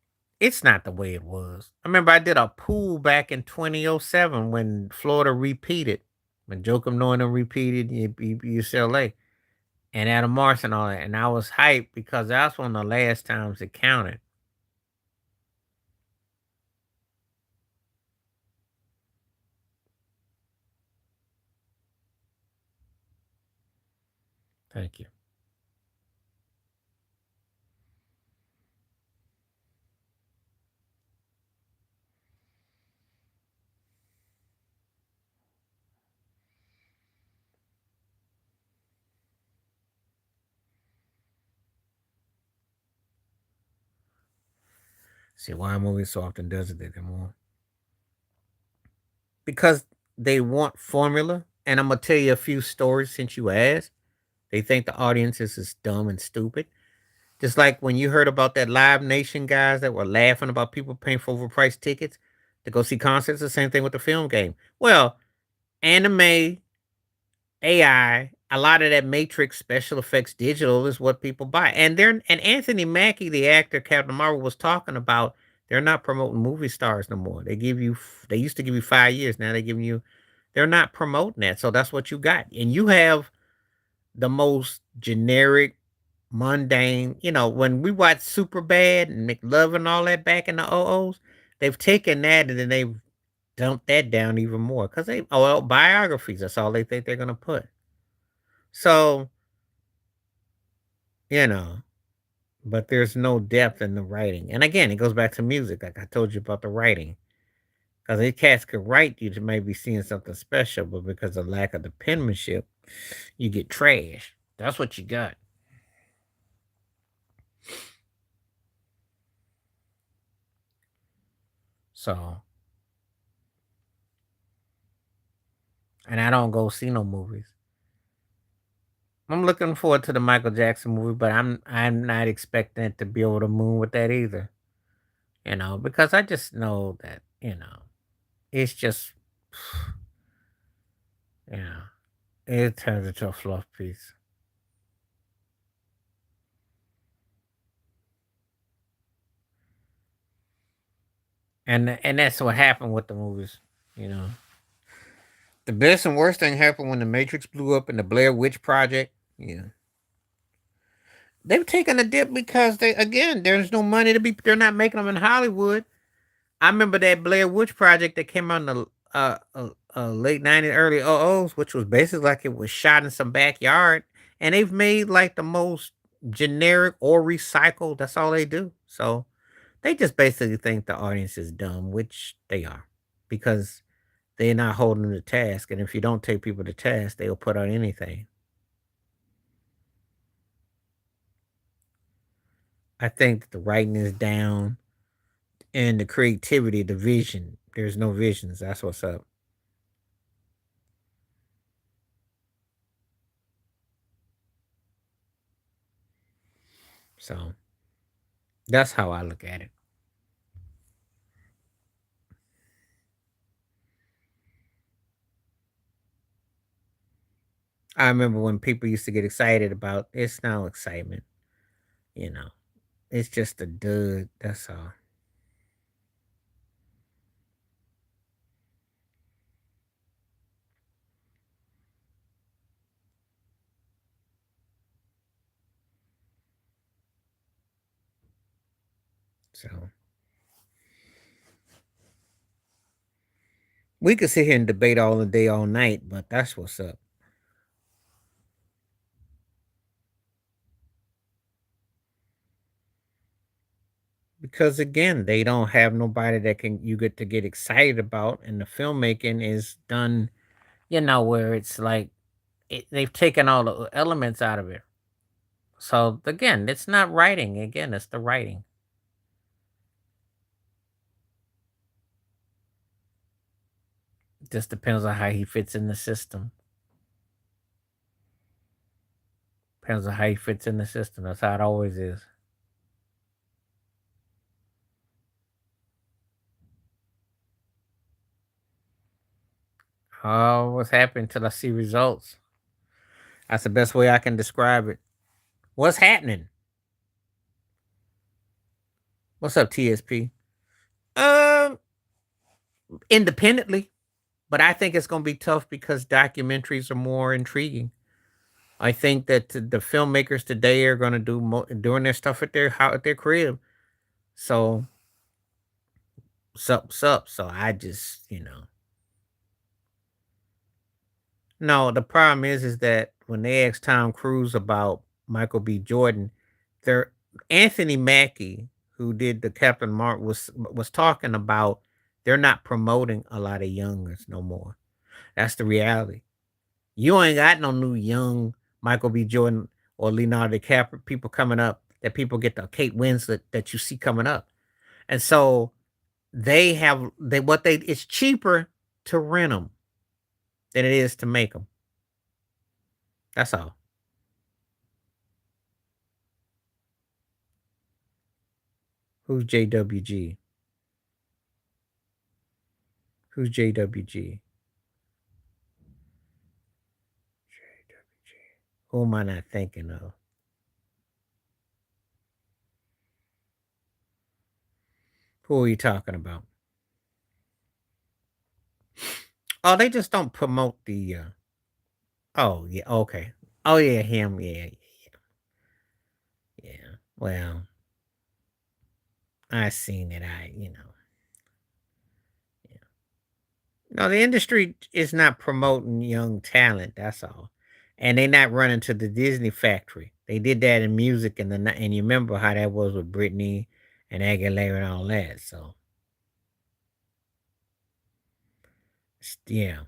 it's not the way it was. I remember I did a pool back in 2007 when Florida repeated, when Joakim Noah repeated UCLA and Adam Morris and all that. And I was hyped because that's one of the last times it counted. Thank you. See why movies so often does it anymore. Because they want formula. And I'm gonna tell you a few stories since you asked. They think the audience is just dumb and stupid. Just like when you heard about that Live Nation guys that were laughing about people paying for overpriced tickets to go see concerts, the same thing with the film game. Well, anime, AI, a lot of that Matrix special effects digital is what people buy. And Anthony Mackie, the actor Captain Marvel, was talking about they're not promoting movie stars no more. They used to give you 5 years. Now they're giving you they're not promoting that. So that's what you got. And you have the most generic, mundane, when we watched Super Bad and McLove and all that back in the OOs, they've taken that and then they've dumped that down even more. Because biographies, that's all they think they're gonna put. So, you know, but there's no depth in the writing. And again, it goes back to music, like I told you about the writing. Because these cats could write you to maybe seeing something special, but because of lack of the penmanship, you get trash. That's what you got. So, and I don't go see no movies. I'm looking forward to the Michael Jackson movie, but I'm not expecting it to be over the moon with that either. Because I just know that, it's just yeah, it turns into a fluff piece. And that's what happened with the movies, you know. The best and worst thing happened when the Matrix blew up and the Blair Witch Project. Yeah. They've taken a dip because there's no money to be they're not making them in Hollywood. I remember that Blair Witch Project that came out in the late '90s, early '00s, which was basically like it was shot in some backyard, and they've made like the most generic or recycled. That's all they do. So they just basically think the audience is dumb, which they are, because they're not holding them to task. And if you don't take people to task, they'll put out anything. I think that the writing is down and the creativity, the vision. There's no visions. That's what's up. So that's how I look at it. I remember when people used to get excited about it's now excitement, you know. It's just a dud. That's all. So we could sit here and debate all the day, all night, but that's what's up. Because again, they don't have nobody that can you get to get excited about, and the filmmaking is done, where it's like they've taken all the elements out of it. So again, it's not writing. Again, it's the writing. It just depends on how he fits in the system. Depends on how he fits in the system. That's how it always is. Oh, what's happening till I see results? That's the best way I can describe it. What's happening? What's up, TSP? Um, Independently, but I think it's going to be tough because documentaries are more intriguing. I think that the filmmakers today are going to doing their stuff at their crib. So sup. So I just no. The problem is that when they asked Tom Cruise about Michael B. Jordan, there Anthony Mackie, who did the Captain Mark, was talking about they're not promoting a lot of youngers no more. That's the reality. You ain't got no new young Michael B. Jordan or Leonardo DiCaprio people coming up that people get the Kate Winslet that you see coming up. And so it's cheaper to rent them than it is to make them. That's all. Who's JWG? Who's JWG? Who am I not thinking of? Who are you talking about? Oh, they just don't promote the. Oh yeah, okay. Oh yeah, him. Yeah, yeah. Well, I seen it. Yeah. No, the industry is not promoting young talent. That's all, and they not running to the Disney factory. They did that in music, and you remember how that was with Britney and Aguilera and all that. So yeah,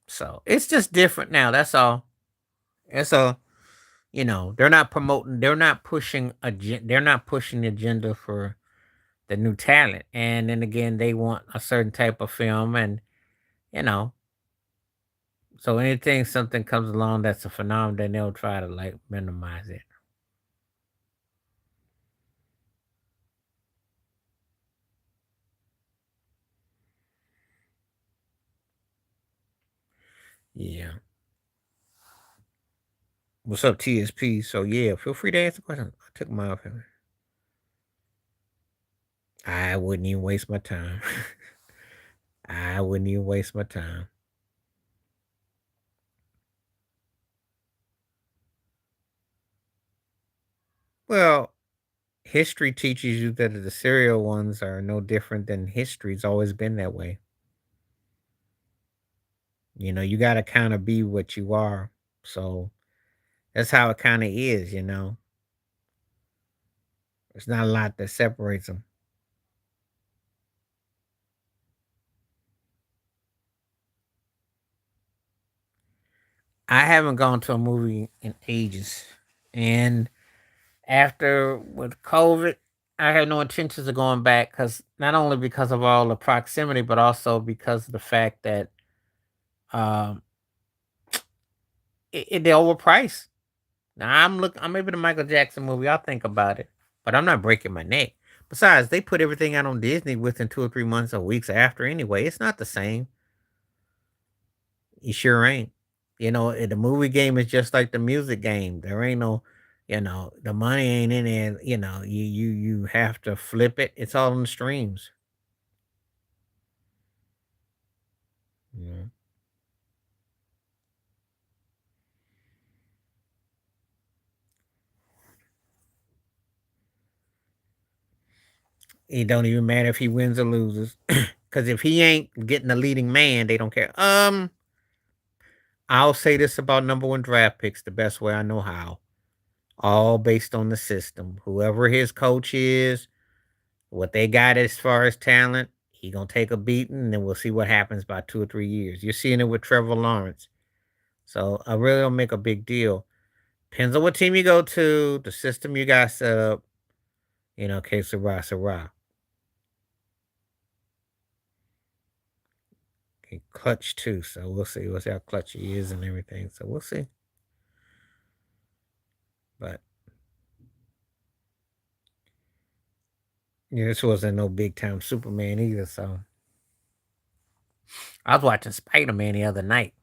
so it's just different now. That's all. And so they're not promoting. They're not pushing the agenda for the new talent. And then again, they want a certain type of film, and you know, so anything something comes along that's a phenomenon, then they'll try to like minimize it. Yeah. What's up, TSP? So yeah, feel free to ask the question. I took my opinion. I wouldn't even waste my time. I wouldn't even waste my time. Well, history teaches you that the serial ones are no different than history. It's always been that way. You got to kind of be what you are. So that's how it kind of is. There's not a lot that separates them. I haven't gone to a movie in ages. And after with COVID, I had no intentions of going back because not only because of all the proximity, but also because of the fact that um, they're overpriced. Now I'm maybe the Michael Jackson movie. I'll think about it, but I'm not breaking my neck. Besides, they put everything out on Disney within 2 or 3 months or weeks after anyway. It's not the same. You sure ain't. The movie game is just like the music game. There ain't no The money ain't in it. You have to flip it. It's all in the streams. Yeah. It don't even matter if he wins or loses. Because if he ain't getting the leading man, they don't care. I'll say this about number one draft picks the best way I know how. All based on the system. Whoever his coach is, what they got as far as talent, he gonna take a beating, and then we'll see what happens by 2 or 3 years. You're seeing it with Trevor Lawrence. So I really don't make a big deal. Depends on what team you go to, the system you got set up. Que Sarah, Sarah. Okay, clutch too. So we'll see. We'll see how clutch he is and everything. So we'll see. But yeah, this wasn't no big time Superman either. So I was watching Spider Man the other night.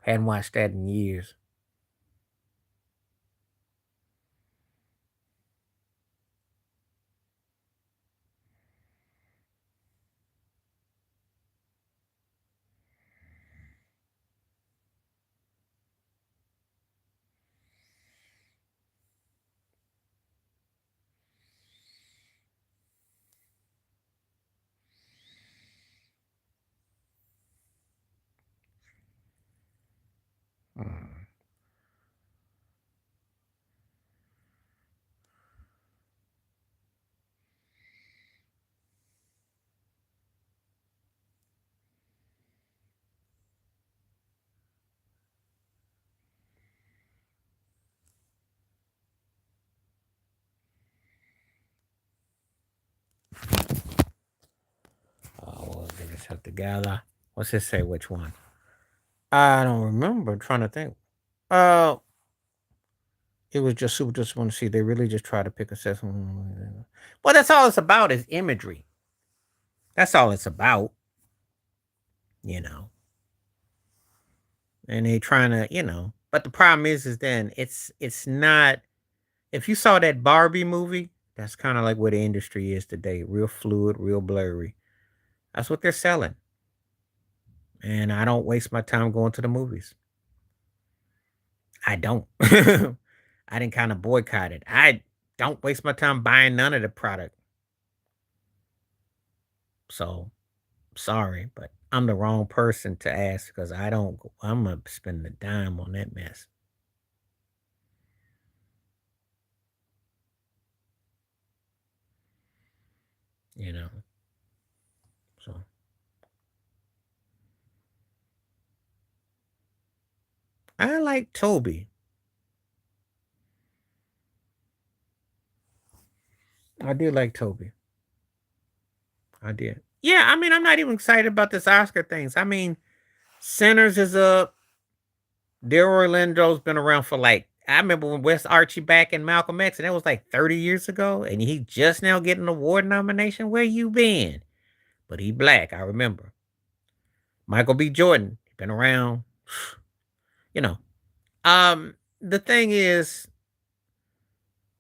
Hadn't watched that in years. Hmm. Oh, we'll get this together. What's this say? Which one? I don't remember. I'm trying to think. Uh, it was just want to see. They really just try to pick a set. Well, that's all it's about is imagery. That's all it's about, you know. And they trying to, But the problem is then it's not. If you saw that Barbie movie, that's kind of like where the industry is today. Real fluid, real blurry. That's what they're selling. And I don't waste my time going to the movies. I don't. I didn't kind of boycott it. I don't waste my time buying none of the product. So sorry, but I'm the wrong person to ask because I don't. I'm gonna spend a dime on that mess. You know. So I like Toby. I did like Toby. I did. Yeah, I mean, I'm not even excited about this Oscar things. I mean, Sinners is up. Dear Orlando's been around for I remember when West Archie back in Malcolm X, and that was like 30 years ago, and he just now getting an award nomination. Where you been? But he black, I remember. Michael B. Jordan, he been around, you know. The thing is,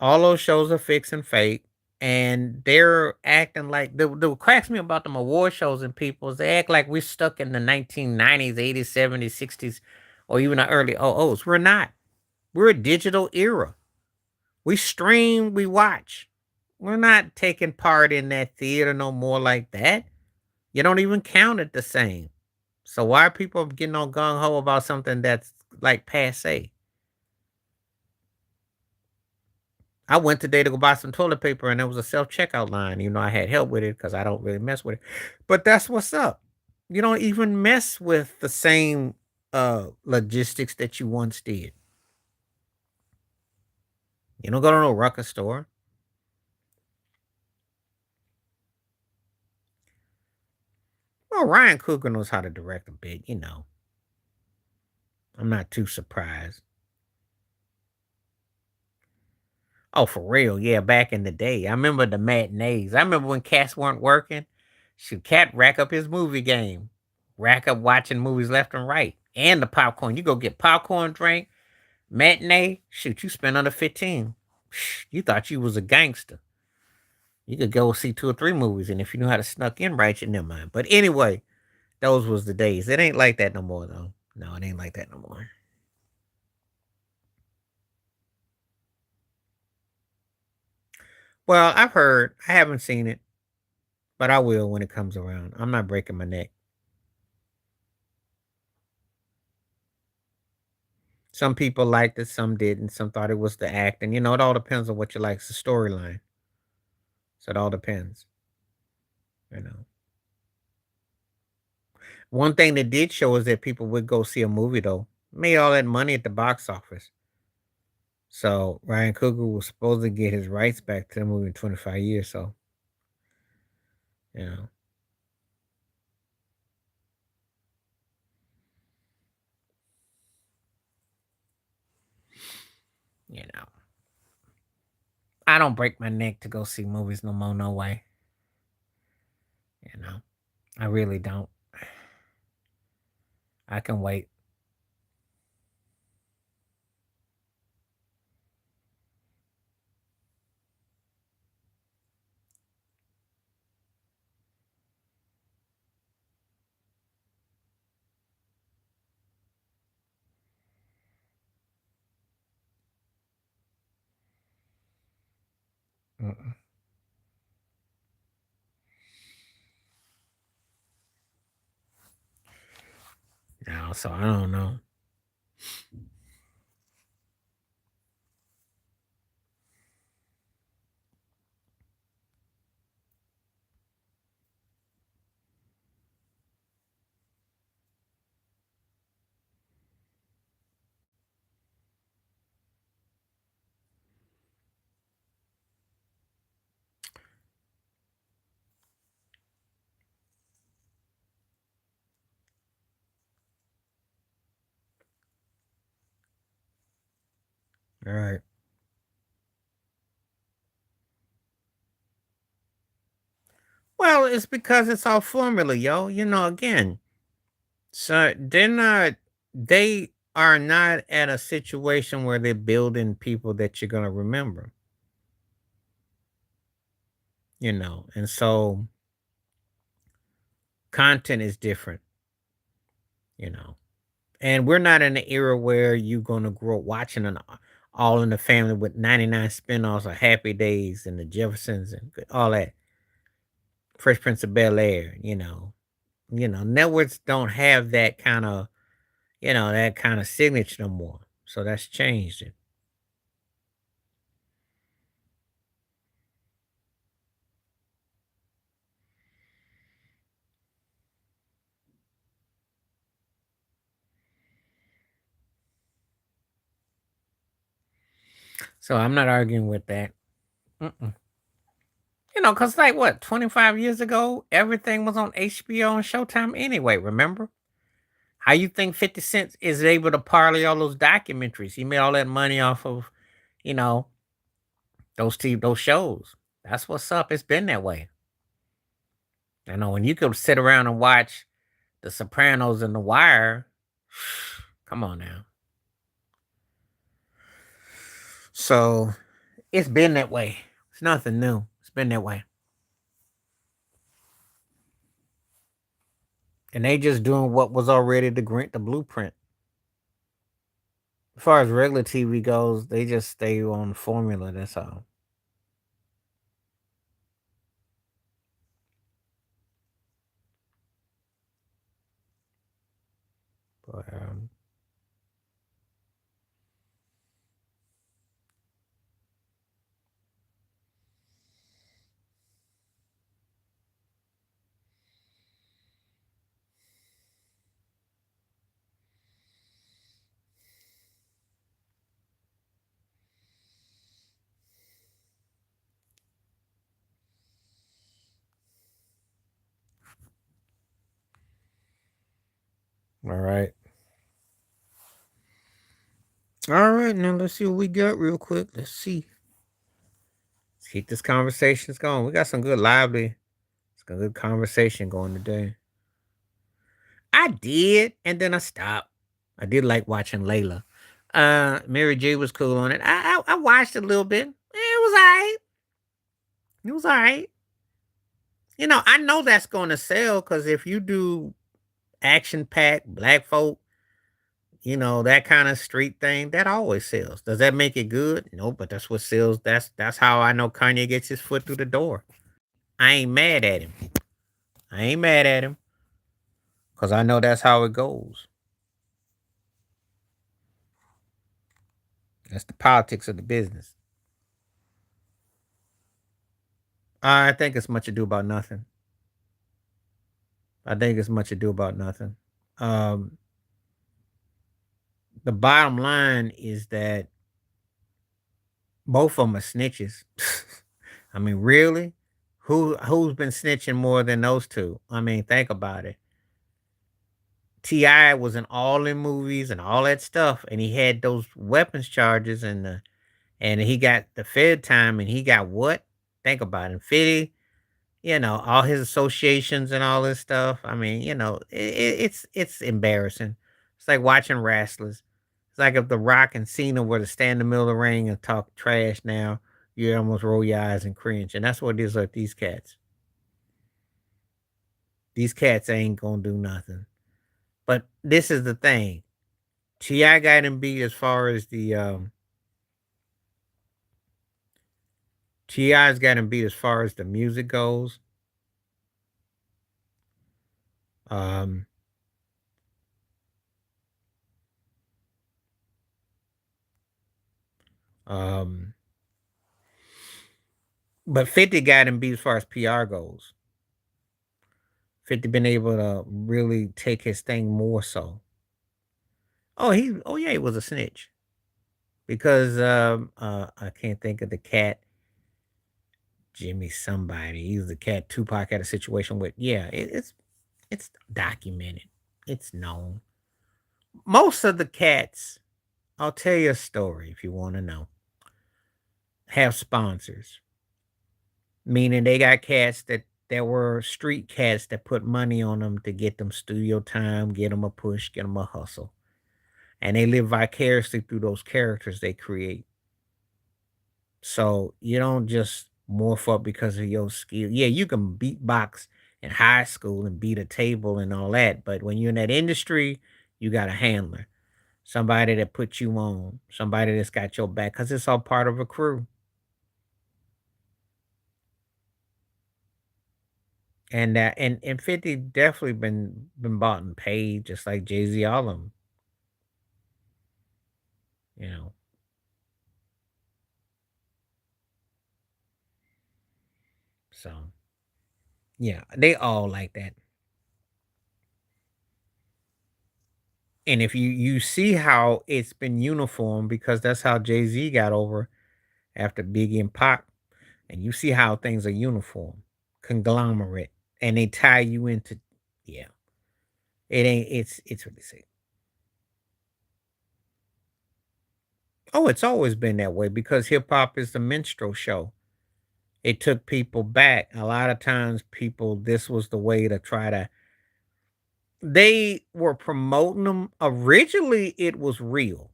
all those shows are fixed and fake, and they're acting like the what cracks me about them award shows and people is they act like we're stuck in the 1990s, 80s, 70s, 60s, or even the early '00s. We're not. We're a digital era. We stream, we watch. We're not taking part in that theater no more like that. You don't even count it the same. So why are people getting all gung ho about something that's like passe? I went today to go buy some toilet paper and there was a self checkout line. I had help with it because I don't really mess with it. But that's what's up. You don't even mess with the same logistics that you once did. You don't go to no rucker store. Well, Ryan Coogler knows how to direct a bit. I'm not too surprised. Oh, for real? Yeah, back in the day. I remember the matinees. I remember when cats weren't working. Should cat rack up his movie game. Rack up watching movies left and right. And the popcorn. You go get popcorn drink. Matinee, shoot, you spent under 15. You thought you was a gangster. You could go see 2 or 3 movies, and if you knew how to snuck in right, you never mind. But anyway, those was the days. It ain't like that no more, though. No, it ain't like that no more. Well, I've heard. I haven't seen it, but I will when it comes around. I'm not breaking my neck. Some people liked it, some didn't. Some thought it was the acting. It all depends on what you like. It's the storyline. So it all depends. You know. One thing that did show is that people would go see a movie though. Made all that money at the box office. So Ryan Coogler was supposed to get his rights back to the movie in 25 years. So, you know, you know. I don't break my neck to go see movies no more, no way. You know. I really don't. I can wait. Mm-mm. No, so I don't know. All right. Well, it's because it's all formula, yo. Again, so they are not at a situation where they're building people that you're gonna remember, and so content is different, you know. And we're not in the era where you're gonna grow up watching an All in the Family with 99 spinoffs of Happy Days and the Jeffersons and all that. Fresh Prince of Bel Air, networks don't have that kind of signature no more. So that's changed it. So I'm not arguing with that. Mm-mm. Cause like what, 25 years ago, everything was on HBO and Showtime anyway. Remember how you think 50 Cent is able to parlay all those documentaries? He made all that money off of, you know, those shows. That's what's up. It's been that way. When you could sit around and watch The Sopranos and The Wire, come on now. So it's been that way. It's nothing new. It's been that way. And they just doing what was already the blueprint. As far as regular TV goes, they just stay on the formula. That's all. But all right. All right, now let's see what we got real quick. Let's see. Let's keep this conversation going. We got some good lively, some good conversation going today. I did, and then I stopped. I did like watching Layla. Mary J was cool on it. I watched it a little bit. It was alright. It was alright. I know that's gonna sell because if you do action packed black folk, that kind of street thing, that always sells. Does that make it good? No, but that's what sells. That's how I know Kanye gets his foot through the door. I ain't mad at him. I ain't mad at him because I know that's how it goes. That's the politics of the business. I think it's much ado about nothing. I think it's much ado about nothing. Um, the bottom line is that both of them are snitches. I mean, really? Who's been snitching more than those two? I mean, think about it. Ti was in all in movies and all that stuff, and he had those weapons charges and he got the Fed time, and he got what? Think about it. 50, all his associations and all this stuff. I mean, it's embarrassing. It's like watching wrestlers. It's like if The Rock and Cena were to stand in the middle of the ring and talk trash now, you almost roll your eyes and cringe. And that's what it is with these cats. These cats ain't gonna do nothing. But this is the thing. T.I. got him beat as far as the T.I.'s got him beat as far as the music goes. Um um but 50 got him beat as far as PR goes. 50 been able to really take his thing more so. Oh yeah, he was a snitch. Because I can't think of the cat, Jimmy somebody. He was the cat Tupac had a situation with. Yeah, it's documented. It's known. Most of the cats, I'll tell you a story if you want to know, have sponsors. Meaning they got cats that there were street cats that put money on them to get them studio time, get them a push, get them a hustle. And they live vicariously through those characters they create. So you don't just morph up because of your skill. Yeah, you can beatbox in high school and beat a table and all that, but when you're in that industry, you got a handler, somebody that puts you on, somebody that's got your back, because it's all part of a crew. And 50 definitely been bought and paid just like Jay-Z, all of them, you know. So yeah, they all like that. And if you see how it's been uniform because that's how Jay-Z got over after Biggie and Pac, and you see how things are uniform, conglomerate, and they tie you into yeah. It ain't it's really sick. Oh, it's always been that way because hip hop is the minstrel show. It took people back. A lot of times people this was the way to try to they were promoting them. Originally it was real.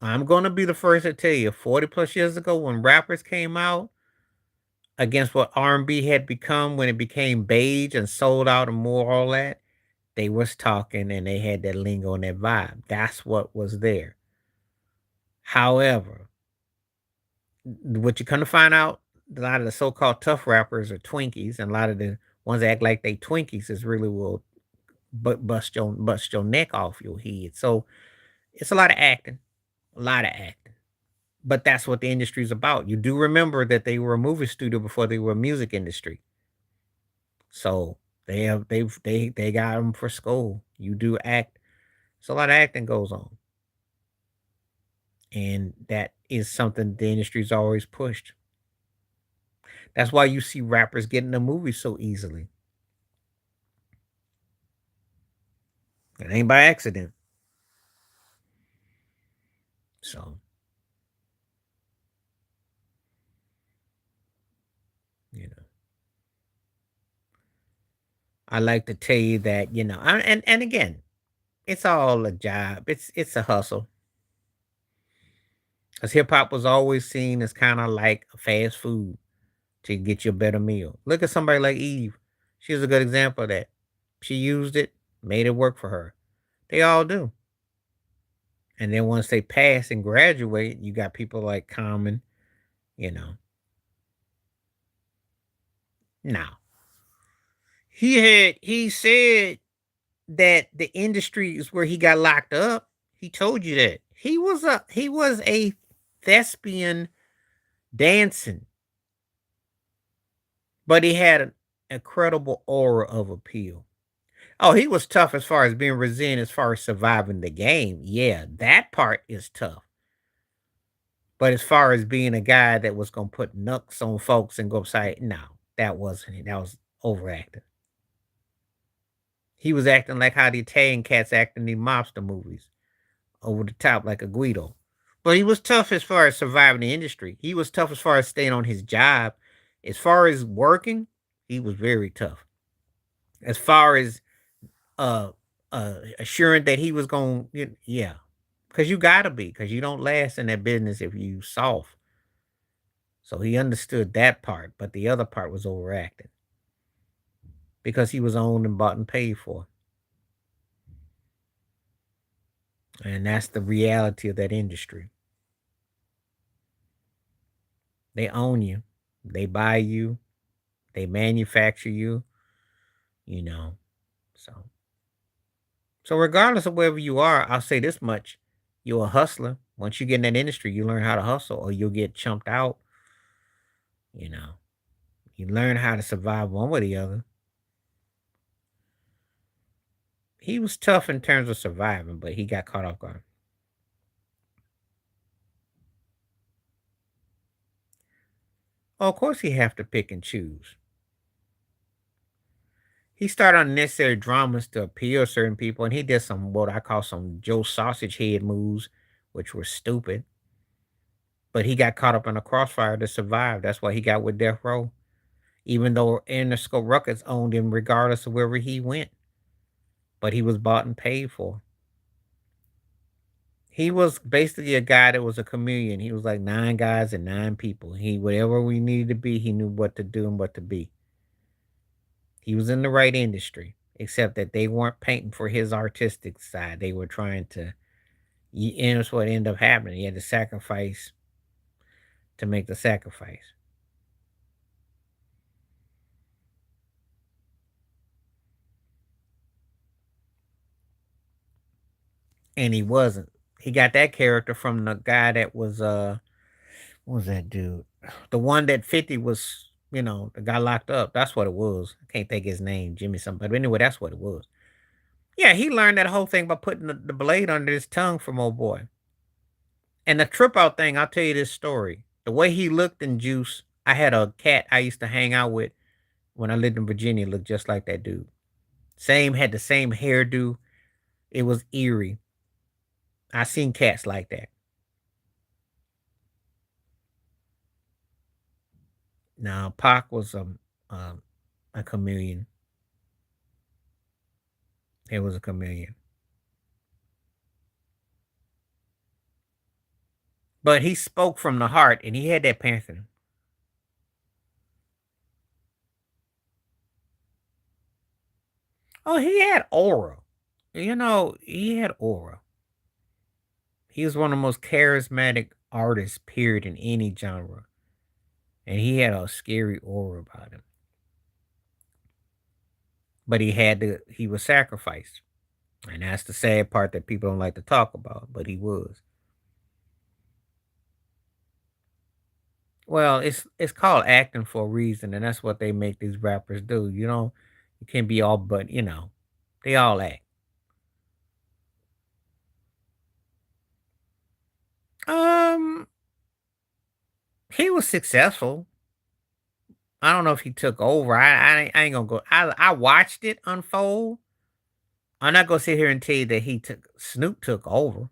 I'm going to be the first to tell you 40 plus years ago when rappers came out against what R&B had become when it became beige and sold out and more all that, they was talking and they had that lingo and that vibe. That's what was there. However, what you come to find out, a lot of the so-called tough rappers are Twinkies, and a lot of the ones that act like they Twinkies is really will bust your neck off your head. So it's a lot of acting, a lot of acting. But that's what the industry is about. You do remember that they were a movie studio before they were a music industry. So they got them for school. You do act. So a lot of acting goes on, and that is something the industry's always pushed. That's why you see rappers getting the movies so easily. It ain't by accident. So you know, I like to tell you that and again, it's all a job. It's a hustle. Because hip hop was always seen as kind of like a fast food to get you a better meal. Look at somebody like Eve. She's a good example of that. She used it, made it work for her. They all do. And then once they pass and graduate, you got people like Common, you know. Now, he said that the industry is where he got locked up. He told you that. He was a thespian dancing, but he had an incredible aura of appeal. Oh, he was tough as far as being resilient, as far as surviving the game. Yeah, that part is tough. But as far as being a guy that was gonna put knucks on folks and go upside, no, that wasn't it. That was overacting. He was acting like how the Italian cats act in the mobster movies, over the top like a Guido. But he was tough as far as surviving the industry. He was tough as far as staying on his job. As far as working, he was very tough. As far as uh assuring that he was going, yeah, because you gotta be, because you don't last in that business if you soft. So he understood that part, but the other part was overacting because he was owned and bought and paid for, and that's the reality of that industry. They own you, they buy you, they manufacture you, you know. So, so regardless of wherever you are, I'll say this much: you're a hustler. Once you get in that industry, you learn how to hustle, or you'll get chumped out. You know, you learn how to survive one way or the other. He was tough in terms of surviving, but he got caught off guard. Well, of course, he have to pick and choose. He started unnecessary dramas to appeal to certain people, and he did some what I call some Joe Sausage Head moves, which were stupid. But he got caught up in a crossfire to survive. That's why he got with Death Row, even though Interscope Records owned him regardless of wherever he went. But he was bought and paid for. He was basically a guy that was a chameleon. He was like 9 guys and 9 people. He whatever we needed to be, he knew what to do and what to be. He was in the right industry, except that they weren't painting for his artistic side. They were trying to, and that's what ended up happening. He had to sacrifice to make the sacrifice. And he wasn't. He got that character from the guy that was, what was that dude? The one that 50 was, the guy locked up. That's what it was. I can't think his name, Jimmy something. But anyway, that's what it was. Yeah, he learned that whole thing by putting the blade under his tongue from old boy. And the trip out thing, I'll tell you this story. The way he looked in Juice, I had a cat I used to hang out with when I lived in Virginia, looked just like that dude. Same, had the same hairdo. It was eerie. I seen cats like that. Now, Pac was um, a chameleon. He was a chameleon. But he spoke from the heart and he had that panther. Oh, he had aura. He had aura. He was one of the most charismatic artists, period, in any genre. And he had a scary aura about him. But he was sacrificed. And that's the sad part that people don't like to talk about, but he was. Well, it's called acting for a reason, and that's what they make these rappers do. You can't be all but they all act. Um, he was successful. I don't know if he took over. I ain't gonna go. I watched it unfold. I'm not gonna sit here and tell you that Snoop took over.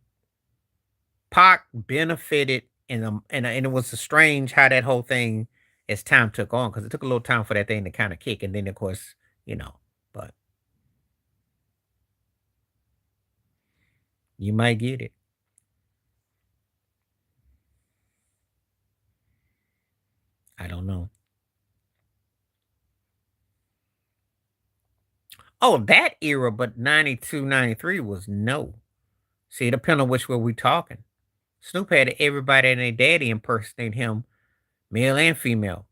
Pac benefited, and it was strange how that whole thing as time took on because it took a little time for that thing to kind of kick, and then of course you know, but you might get it. I don't know. Oh, that era, but 92, 93 was no. See, it depends on which way we talking. Snoop had everybody and their daddy impersonate him, male and female.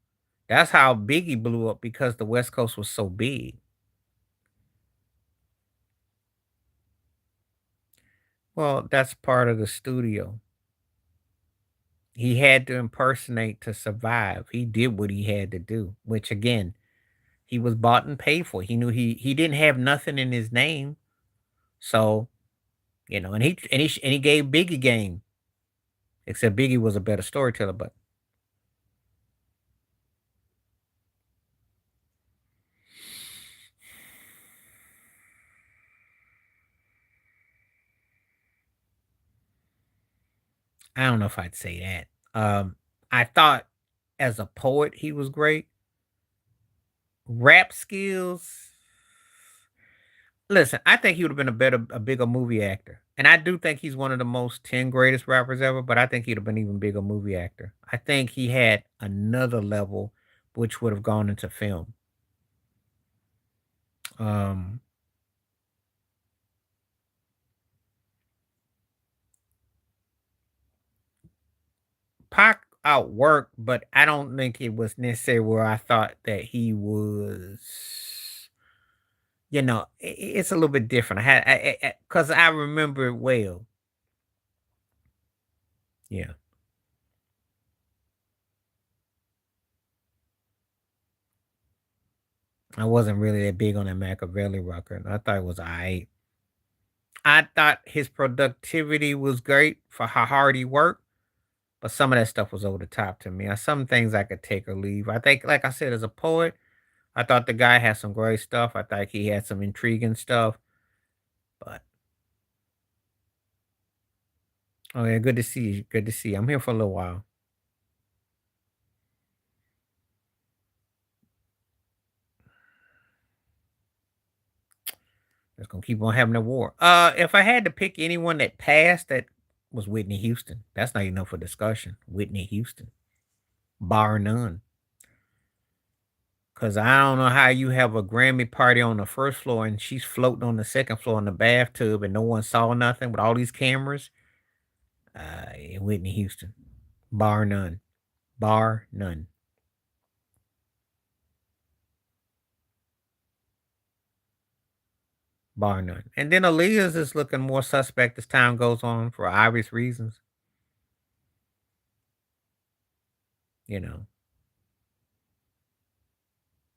That's how Biggie blew up because the West Coast was so big. Well, that's part of the studio. He had to impersonate to survive. He did what he had to do, which again, he was bought and paid for. He knew he didn't have nothing in his name. So, and he gave Biggie game, except Biggie was a better storyteller, but I don't know if I'd say that. I thought as a poet he was great. Rap skills. Listen, I think he would have been a bigger movie actor. And I do think he's one of the most 10 greatest rappers ever, but I think he'd have been even bigger movie actor. I think he had another level which would have gone into film. Um Pac outworked, but I don't think it was necessarily where I thought that he was. It's a little bit different. I had because I remember it well. Yeah, I wasn't really that big on that Machiavelli record. I thought it was alright. I thought his productivity was great for how hard he worked, but some of that stuff was over the top to me. Some things I could take or leave. I think, like I said, as a poet, I thought the guy had some great stuff. I thought he had some intriguing stuff, but oh yeah, good to see you. Good to see you. I'm here for a little while. Just gonna keep on having a war. If I had to pick anyone that passed, that was Whitney Houston. That's not enough for discussion. Whitney Houston, bar none. Cause I don't know how you have a Grammy party on the first floor and she's floating on the second floor in the bathtub and no one saw nothing with all these cameras. Whitney Houston, bar none, bar none, bar none. And then Aaliyah's is looking more suspect as time goes on for obvious reasons. You know,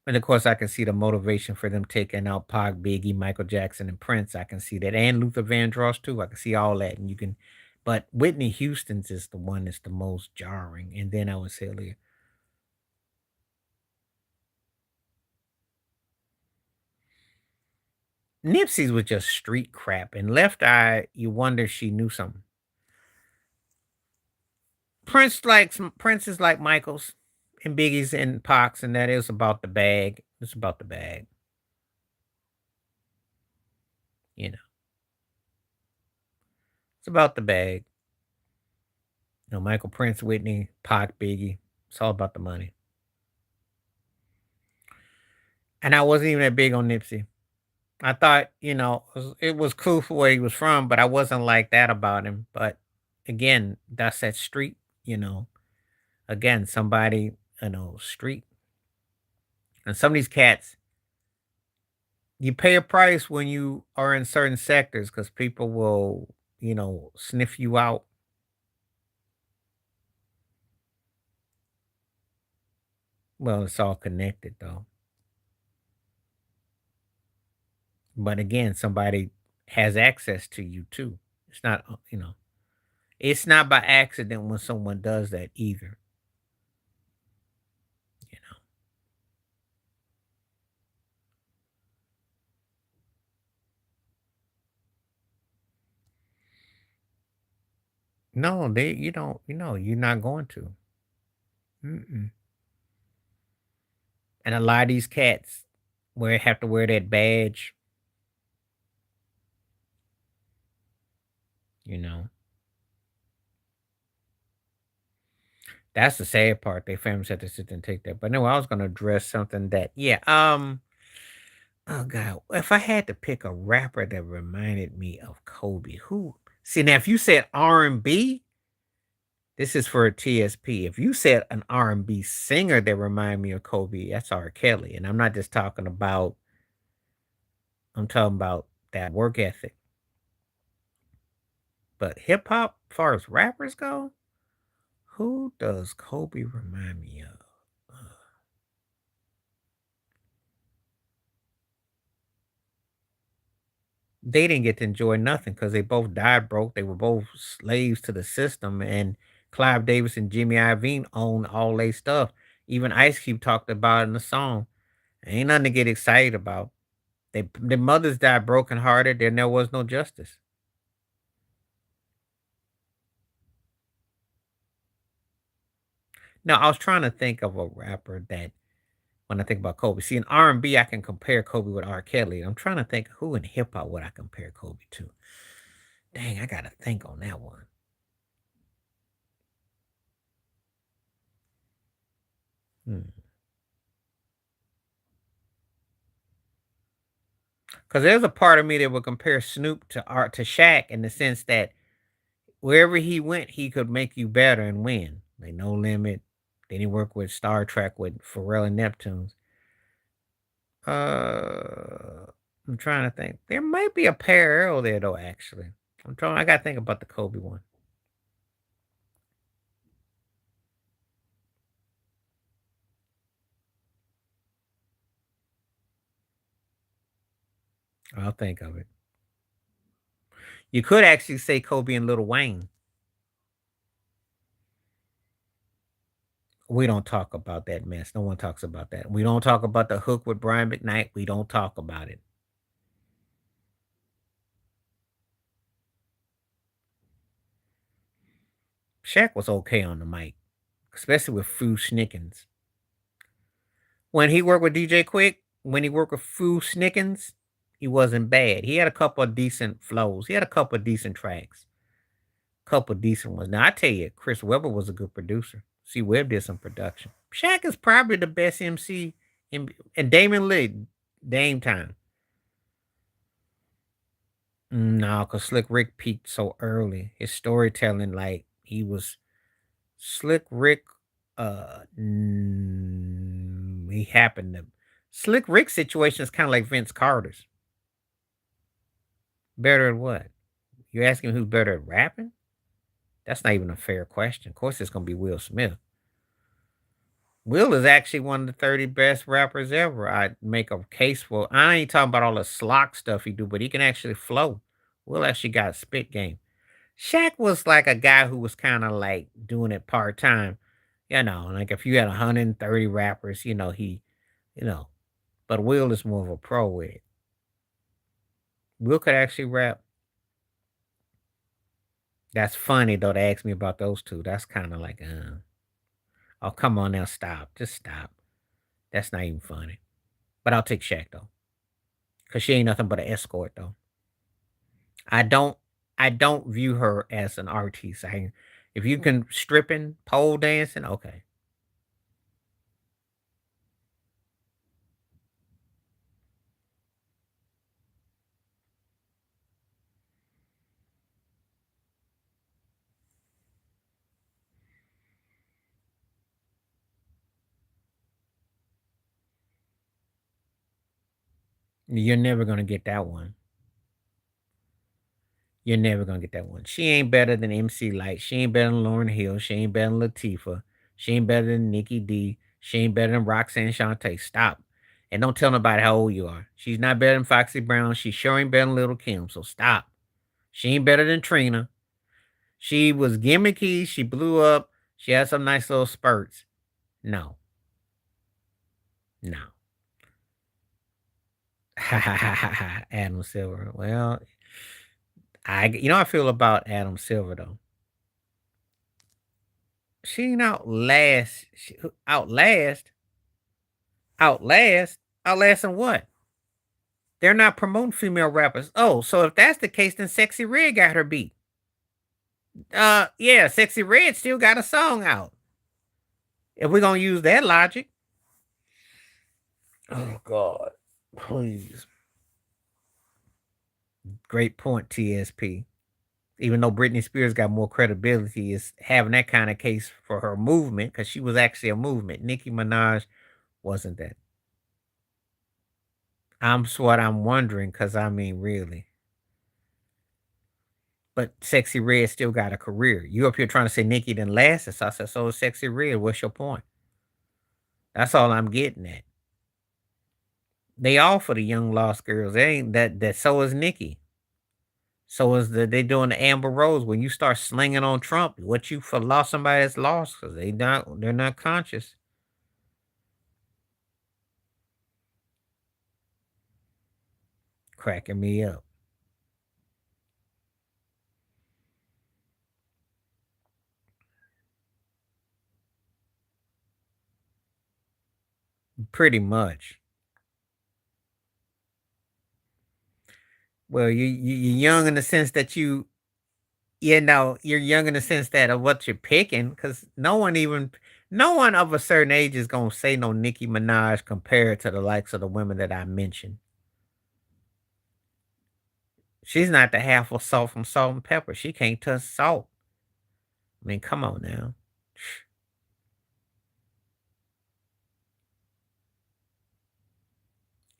and of course, I can see the motivation for them taking out Pac, Biggie, Michael Jackson, and Prince. I can see that, and Luther Vandross too. I can see all that, and you can. But Whitney Houston's is the one that's the most jarring, and then I would say Leah. Nipsey's was just street crap, and Left Eye, you wonder if she knew something. Prince is like Michael's, and Biggie's and Pac's, and that is about the bag. It's about the bag, you know. It's about the bag. Michael Prince, Whitney, Pac, Biggie. It's all about the money. And I wasn't even that big on Nipsey. I thought, it was cool for where he was from, but I wasn't like that about him. But again, that's that street, you know. Again, somebody, street. And some of these cats, you pay a price when you are in certain sectors because people will, sniff you out. Well, it's all connected though. But again, somebody has access to you too. It's not, it's not by accident when someone does that either. You No, you don't, you're not going to. Mm-mm. And a lot of these cats have to wear that badge, you know. That's the sad part. They families had to sit there and take that. But no, I was gonna address something that oh god, if I had to pick a rapper that reminded me of Kobe, who see now if you said R&B, this is for a TSP. If you said an R&B singer that remind me of Kobe, that's R. Kelly. And I'm not just talking about I'm talking about that work ethic. But hip hop, as far as rappers go, who does Kobe remind me of? They didn't get to enjoy nothing because they both died broke. They were both slaves to the system, and Clive Davis and Jimmy Iovine owned all their stuff. Even Ice Cube talked about it in the song. Ain't nothing to get excited about. Their mothers died brokenhearted. Then there was no justice. Now I was trying to think of a rapper that when I think about Kobe. See, in R&B, I can compare Kobe with R. Kelly. I'm trying to think who in hip hop would I compare Kobe to. Dang, I gotta think on that one. Hmm. Because there's a part of me that would compare Snoop to Art to Shaq in the sense that wherever he went, he could make you better and win. Like No Limit. Then he worked with Star Trek with Pharrell and Neptunes. Uh, I'm trying to think. There might be a parallel there though. Actually, I'm trying. I gotta think about the Kobe one. I'll think of it. You could actually say Kobe and Lil Wayne. We don't talk about that mess. No one talks about that. We don't talk about the hook with Brian McKnight. We don't talk about it. Shaq was okay on the mic, especially with Fu Snickens. When he worked with DJ Quick, when he worked with Fu Snickens, he wasn't bad. He had a couple of decent flows. He had a couple of decent tracks. Couple of decent ones. Now I tell you, Chris Webber was a good producer. C Webb did some production. Shaq is probably the best MC and Damon Lee, Dame Time. No, because Slick Rick peaked so early. His storytelling, like he was Slick Rick. He happened to Slick Rick's situation is kind of like Vince Carter's. Better at what? You're asking who's better at rapping? That's not even a fair question. Of course, it's gonna be Will Smith. Will is actually one of the 30 best rappers ever. I make a case for. I ain't talking about all the slock stuff he do, but he can actually flow. Will actually got a spit game. Shaq was like a guy who was kind of like doing it part time. Like if you had 130 rappers, you know. But Will is more of a pro with it. Will could actually rap. That's funny though to ask me about those two. That's kind of like, oh come on now, stop, just stop. That's not even funny. But I'll take Shaq though, cause she ain't nothing but an escort though. I don't, I don't view her as an artiste. If you can stripping, pole dancing, okay. You're never gonna get that one. You're never gonna get that one. She ain't better than MC Light. She ain't better than Lauren Hill. She ain't better than Latifah. She ain't better than Nikki D. She ain't better than Roxanne Shante. Stop. And don't tell nobody how old you are. She's not better than Foxy Brown. She sure ain't better than Little Kim. So stop. She ain't better than Trina. She was gimmicky. She blew up. She had some nice little spurts. No. No. Adam Silver. Well, I feel about Adam Silver though. She ain't outlast. Outlast. Outlast. Outlasting what? They're not promoting female rappers. Oh, so if that's the case, then Sexy Red got her beat. Yeah, Sexy Red still got a song out. If we're gonna use that logic, oh God, please. Great point, TSP. Even though Britney Spears got more credibility, is having that kind of case for her movement because she was actually a movement. Nicki Minaj wasn't that. I'm what I'm wondering because I mean, really. But Sexy Red still got a career. You up here trying to say Nicki didn't last, so I said, so is Sexy Red. What's your point? That's all I'm getting at. They all for the young lost girls. They ain't that. So is Nicki. So is they doing the Amber Rose when you start slinging on Trump? What you for lost somebody that's lost because they're not conscious. Cracking me up. Pretty much. Well, you're young in the sense that you're young in the sense that of what you're picking, because no one of a certain age is gonna say no Nicki Minaj compared to the likes of the women that I mentioned. She's not the half of salt from Salt and Pepper. She can't touch salt. I mean, come on now.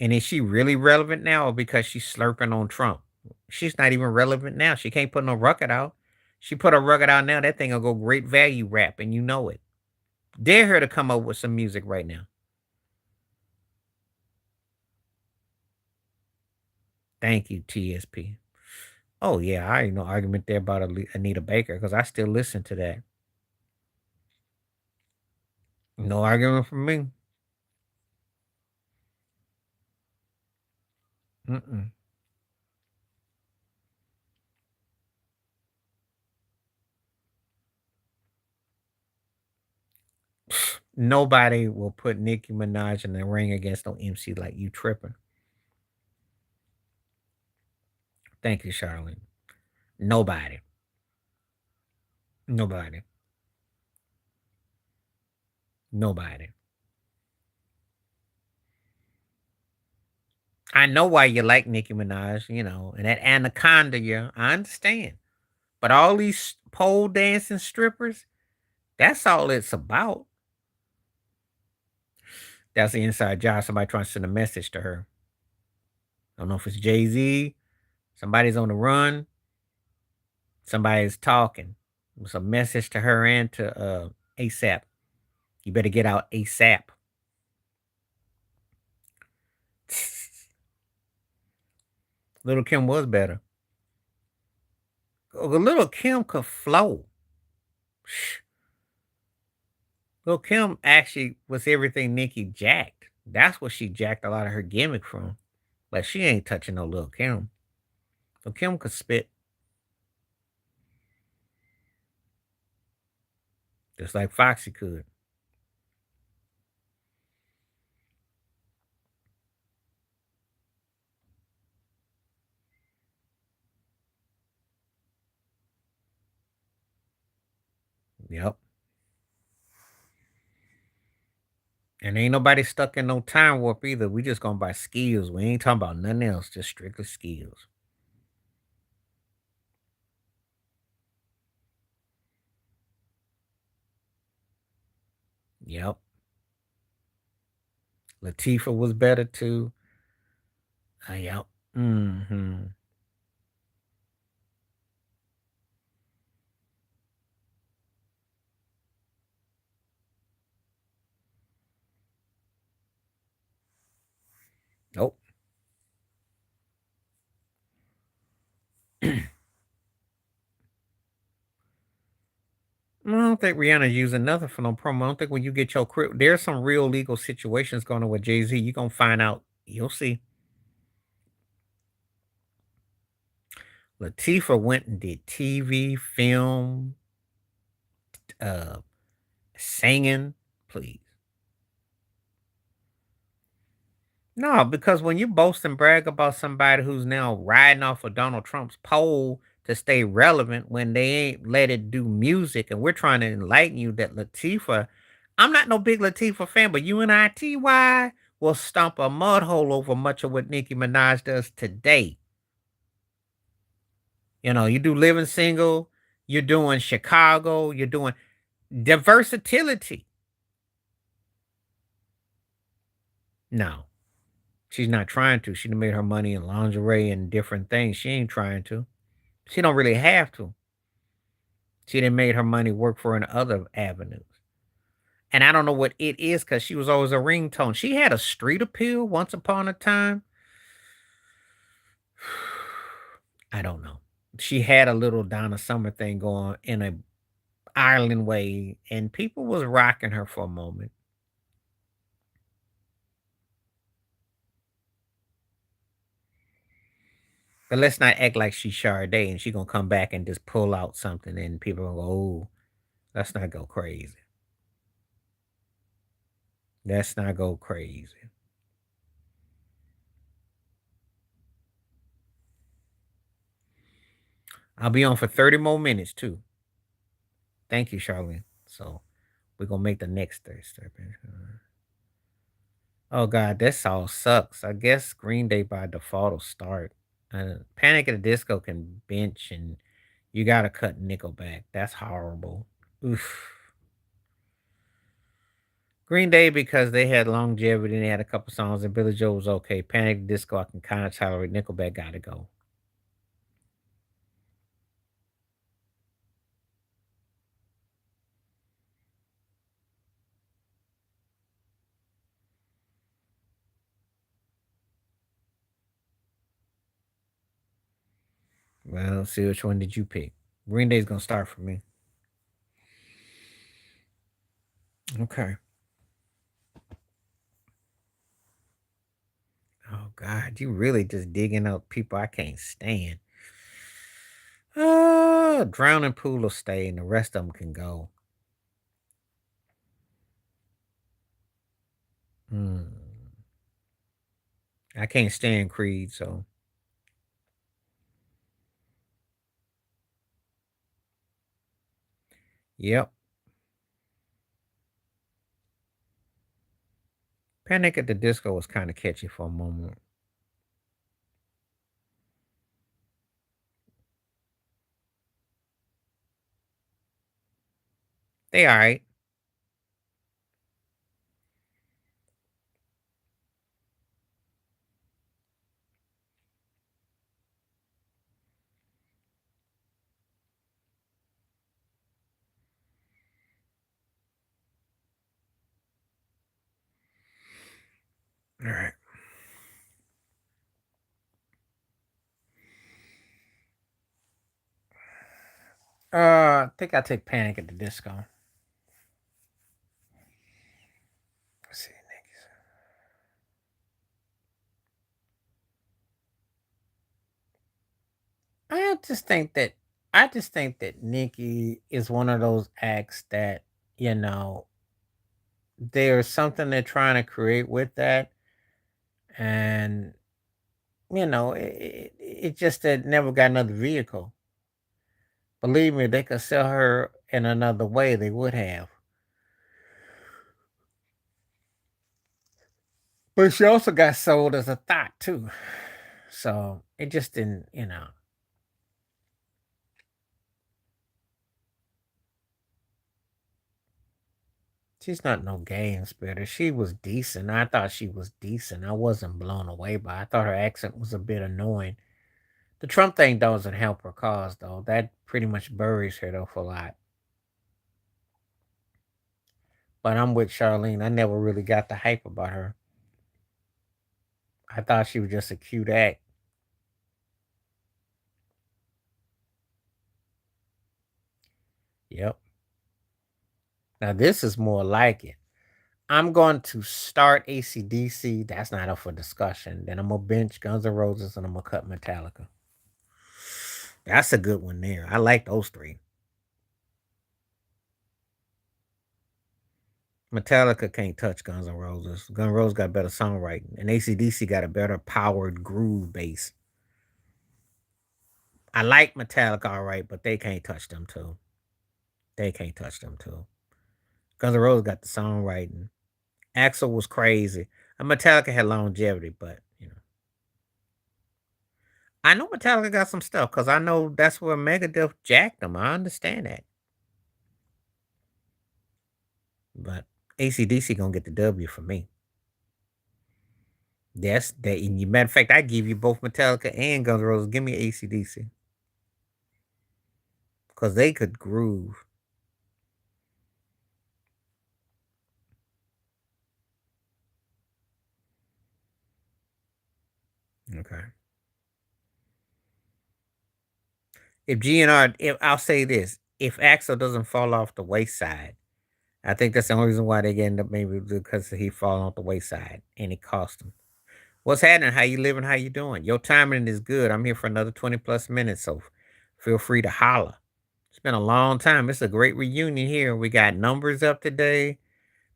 And is she really relevant now or because she's slurping on Trump? She's not even relevant now. She can't put no record out. She put a record out now, that thing will go great value rap, and you know it. Dare her to come up with some music right now. Thank you, TSP. Oh yeah, I ain't no argument there about Anita Baker because I still listen to that. No argument from me. Mm-mm. Nobody will put Nicki Minaj in the ring against no MC like you tripping. Thank you, Charlene. Nobody. Nobody. Nobody. I know why you like Nicki Minaj, and that anaconda, yeah, I understand. But all these pole dancing strippers, that's all it's about. That's the inside job. Somebody trying to send a message to her. I don't know if it's Jay-Z, somebody's on the run, somebody's talking. It's a message to her and to ASAP. You better get out ASAP. Little Kim was better. Little Kim could flow. Little Kim actually was everything Nicki jacked. That's what she jacked a lot of her gimmick from. But she ain't touching no Lil Kim. Lil Kim could spit just like Foxy could. Yep. And ain't nobody stuck in no time warp either. We just going by skills. We ain't talking about nothing else, just strictly skills. Yep. Latifah was better too. Yep. Mm-hmm. Nope. I don't think Rihanna using nothing for no promo. I don't think when you get your there's some real legal situations going on with Jay Z. You gonna find out. You'll see. Latifah went and did TV, film, uh, singing. Please. No, because when you boast and brag about somebody who's now riding off of Donald Trump's pole to stay relevant when they ain't let it do music, and we're trying to enlighten you that Latifah, I'm not no big Latifah fan, but UNITY will stomp a mud hole over much of what Nicki Minaj does today. You know, you do Living Single, you're doing Chicago, you're doing the versatility. No, she's not trying to. She done made her money in lingerie and different things. She ain't trying to. She don't really have to. She done made her money work for her in other avenues. And I don't know what it is because she was always a ringtone. She had a street appeal once upon a time. I don't know. She had a little Donna Summer thing going in a Ireland way, and people was rocking her for a moment. But let's not act like she's Sade and she gonna come back and just pull out something and people gonna go, oh, let's not go crazy. Let's not go crazy. I'll be on for 30 more minutes too. Thank you, Charlene. So we're gonna make the next Thursday. Oh God, this all sucks. I guess Green Day by default will start. Panic at the Disco can bench, and you gotta cut Nickelback. That's horrible. Oof. Green Day because they had longevity and they had a couple songs, and Billy Joel was okay. Panic at the Disco, I can kind of tolerate. Nickelback gotta go. Well, see which one did you pick? Green Day's gonna start for me. Okay. Oh God, you really just digging up people I can't stand. Drowning Pool will stay, and the rest of them can go. Hmm. I can't stand Creed, so yep. Panic at the Disco was kind of catchy for a moment. They all right. All right. I think I take Panic at the Disco. Let's see, niggas. I just think that Nikki is one of those acts that you know there's something they're trying to create with that, and it just that never got another vehicle. Believe me, they could sell her in another way. They would have, but she also got sold as a thought too. So it just didn't. She's not no game spitter. She was decent. I thought she was decent. I wasn't blown away by. I thought her accent was a bit annoying. The Trump thing doesn't help her cause though. That pretty much buries her though for a lot. But I'm with Charlene. I never really got the hype about her. I thought she was just a cute act. Yep. Now this is more like it. I'm going to start ACDC. That's not up for discussion. Then I'm gonna bench Guns N' Roses and I'm gonna cut Metallica. That's a good one there. I like those three. Metallica can't touch Guns N' Roses. Guns N' Roses got better songwriting, and ACDC got a better powered groove bass. I like Metallica all right, but they can't touch them too. They can't touch them too. Guns N' Roses got the songwriting. Axl was crazy. And Metallica had longevity, but I know Metallica got some stuff because I know that's where Megadeth jacked them. I understand that, but ACDC gonna get the W for me. Yes, that. Matter of fact, I give you both Metallica and Guns N' Roses. Give me ACDC because they could groove. Okay. If GNR, if I'll say this, if Axel doesn't fall off the wayside, I think that's the only reason why they end up maybe because he falling off the wayside and it cost him. What's happening? How you living? How you doing? Your timing is good. I'm here for another 20 plus minutes, so feel free to holler. It's been a long time. It's a great reunion here. We got numbers up today.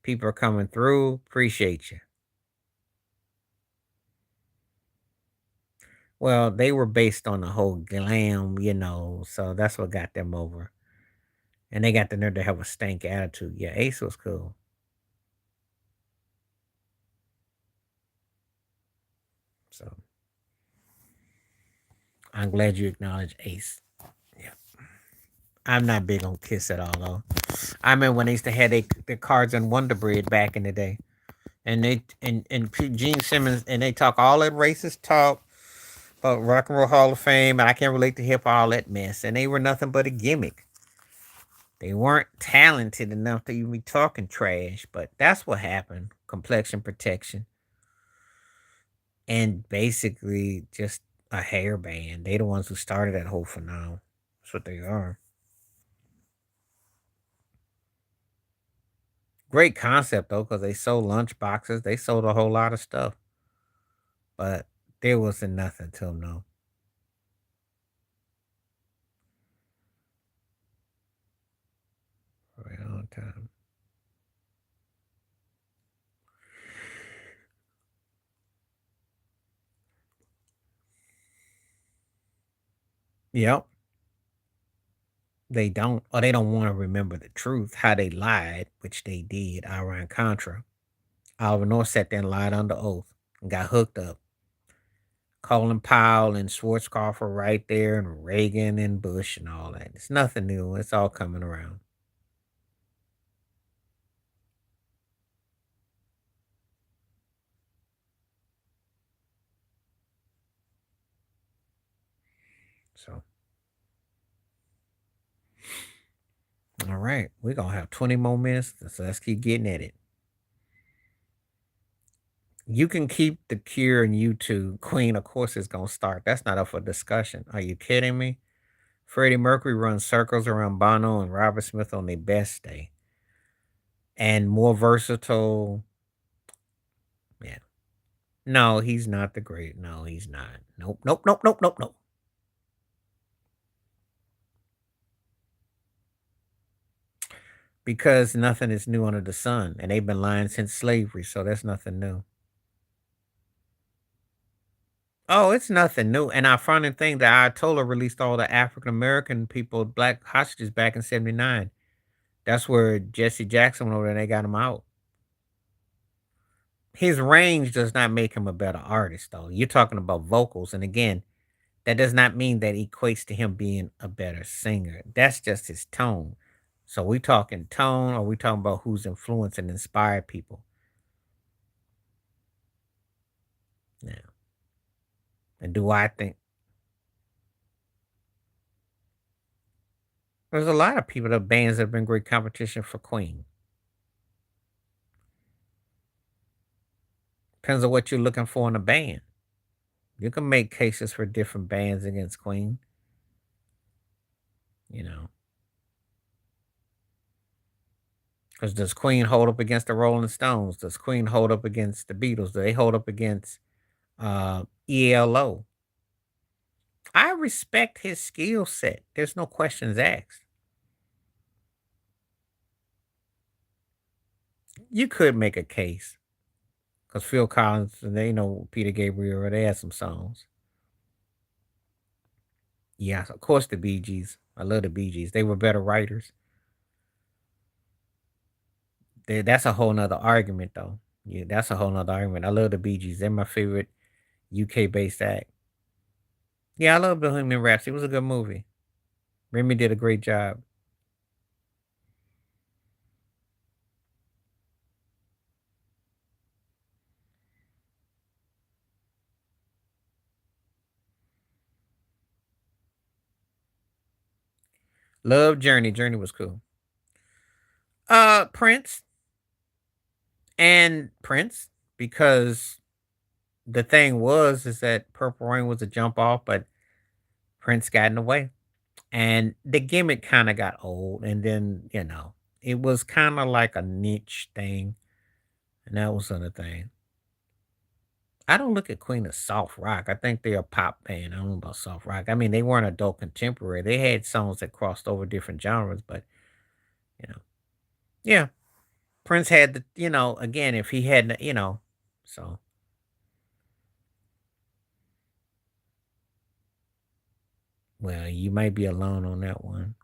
People are coming through. Appreciate you. Well, they were based on the whole glam, so that's what got them over. And they got the nerve to have a stank attitude. Yeah, Ace was cool. So I'm glad you acknowledge Ace. Yeah. I'm not big on Kiss at all, though. I remember when they used to have their cards on Wonder Bread back in the day. And Gene Simmons, and they talk all that racist talk about Rock and Roll Hall of Fame, and I can't relate to hip hop, all that mess. And they were nothing but a gimmick. They weren't talented enough to even be talking trash, but that's what happened. Complexion protection. And basically just a hair band. They the ones who started that whole phenomenon. That's what they are. Great concept though, because they sold lunch boxes. They sold a whole lot of stuff. But there wasn't nothing to them, no. For a long time. Yep. They don't, or they don't want to remember the truth, how they lied, which they did, Iran Contra. Oliver North sat there and lied under oath and got hooked up. Colin Powell and Schwarzkopf were right there, and Reagan and Bush and all that. It's nothing new. It's all coming around. So, all right, we're gonna have 20 more minutes, so let's keep getting at it. You can keep the Cure and YouTube. Queen, of course, is gonna start. That's not up for discussion. Are you kidding me? Freddie Mercury runs circles around Bono and Robert Smith on their best day. And more versatile. Yeah. No, he's not the great. No, he's not. Nope, nope, nope, nope, nope, nope. Because nothing is new under the sun, and they've been lying since slavery, so that's nothing new. Oh, it's nothing new. And I find the thing that Ayatollah released all the African American people, black hostages back in '79. That's where Jesse Jackson went over there and they got him out. His range does not make him a better artist, though. You're talking about vocals, and again, that does not mean that equates to him being a better singer. That's just his tone. So we talking tone, or we talking about who's influenced and inspired people? Now, and do I think there's a lot of people, the bands that have been great competition for Queen? Depends on what you're looking for in a band. You can make cases for different bands against Queen. You know, because does Queen hold up against the Rolling Stones? Does Queen hold up against the Beatles? Do they hold up against ELO? I respect his skill set. There's no questions asked. You could make a case because Phil Collins and they know Peter Gabriel. They had some songs. Yeah, of course the Bee Gees. I love the Bee Gees. They were better writers. That's a whole nother argument, though. Yeah, that's a whole nother argument. I love the Bee Gees. They're my favorite UK based act. Yeah, I love Bohemian Rhapsody. It was a good movie. Remy did a great job. Love Journey. Journey was cool. Prince and Prince, because the thing was is that Purple Rain was a jump off, but Prince got in the way. And the gimmick kind of got old, and then, it was kind of like a niche thing, and that was another thing. I don't look at Queen as soft rock. I think they're a pop band. I don't know about soft rock. I mean, they weren't adult contemporary. They had songs that crossed over different genres, but you know, yeah. Prince had the, again, if he hadn't, so well, you might be alone on that one.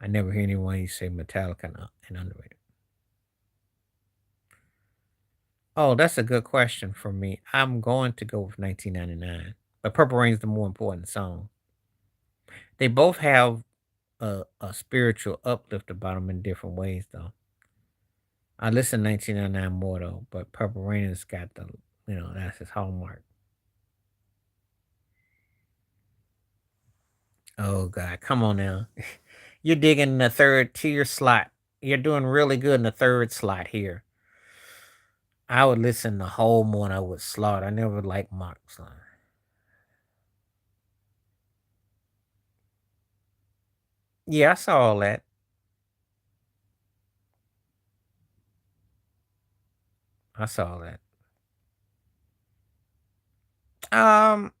I never hear anyone say Metallica and underrated. Oh, that's a good question for me. I'm going to go with 1999, but Purple Rain's the more important song. They both have a spiritual uplift about them in different ways, though. I listen to 1999 more though, but Purple Rain has got the, that's his hallmark. Oh God, come on now. You're digging the third tier slot. You're doing really good in the third slot here. I would listen the whole morning. I would slaughter. I never liked Mark Slaughter. Yeah, I saw all that. I saw all that. Um,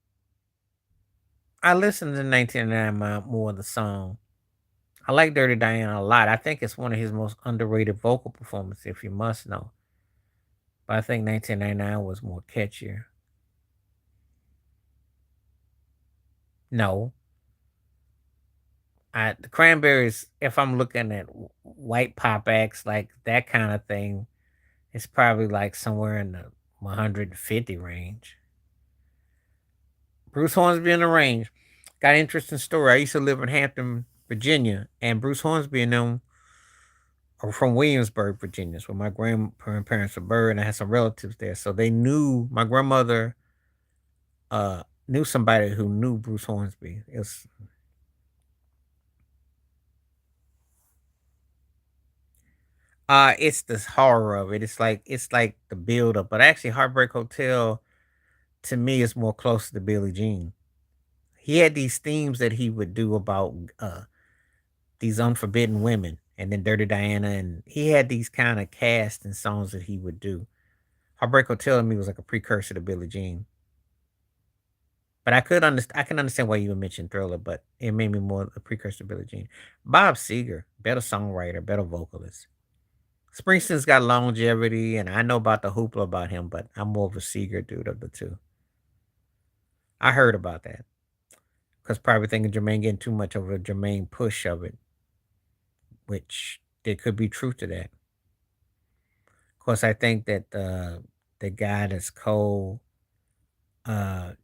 I listened to 1999 more of the song. I like Dirty Diana a lot. I think it's one of his most underrated vocal performances, if you must know. But I think 1999 was more catchier. No, the Cranberries. If I'm looking at white pop acts like that kind of thing, it's probably like somewhere in the 150 range. Bruce Hornsby in the range. Got an interesting story. I used to live in Hampton, Virginia, and Bruce Hornsby and them are from Williamsburg, Virginia. So my grandparents were buried, and I had some relatives there. So they knew my grandmother knew somebody who knew Bruce Hornsby. It's the horror of it. It's like the build up. But actually Heartbreak Hotel to me is more close to Billie Jean. He had these themes that he would do about these unforbidden women and then Dirty Diana, and he had these kind of cast and songs that he would do. Heartbreak Hotel to me was like a precursor to Billie Jean. But I can understand why you would mention Thriller, but it made me more a precursor to Billie Jean. Bob Seger, better songwriter, better vocalist. Springsteen's got longevity, and I know about the hoopla about him, but I'm more of a Seeger dude of the two. I heard about that because probably thinking Jermaine getting too much of a Jermaine push of it, which there could be truth to that. Of course, I think that the guy that's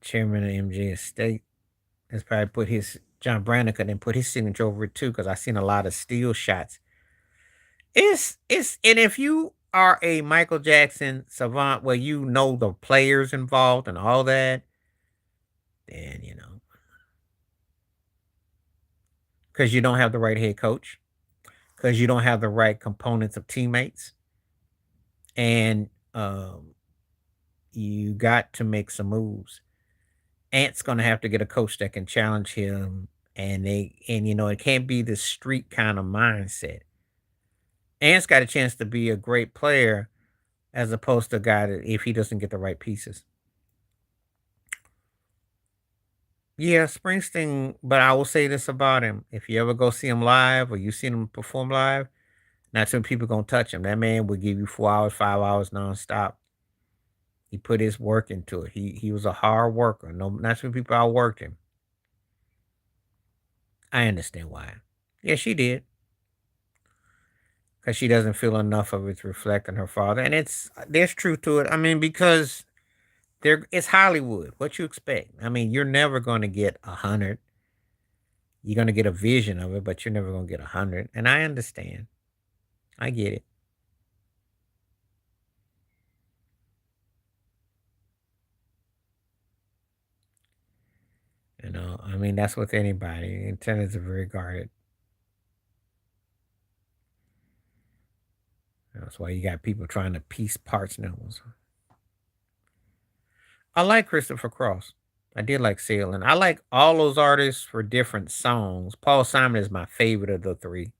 chairman of MJ Estate has probably put his John Brannick and put his signature over it too because I've seen a lot of steel shots. It's and if you are a Michael Jackson savant where you know the players involved and all that, then because you don't have the right head coach, because you don't have the right components of teammates, and you got to make some moves. Ant's gonna have to get a coach that can challenge him, and it can't be this street kind of mindset. Ant's got a chance to be a great player as opposed to a guy that if he doesn't get the right pieces. Yeah, Springsteen, but I will say this about him. If you ever go see him live or you seen him perform live, not too many people gonna touch him. That man would give you 4 hours, 5 hours nonstop. He put his work into it. He was a hard worker. No, not too many people outworked him. I understand why. Yeah, she did. Because she doesn't feel enough of it's reflecting her father. And there's truth to it. I mean, because it's Hollywood. What you expect? I mean, you're never going to get 100. You're going to get a vision of it, but you're never going to get 100. And I understand. I get it. I mean, that's with anybody. Antennas are very guarded. That's why you got people trying to piece parts now. I like Christopher Cross. I did like Sailing. I like all those artists for different songs. Paul Simon is my favorite of the three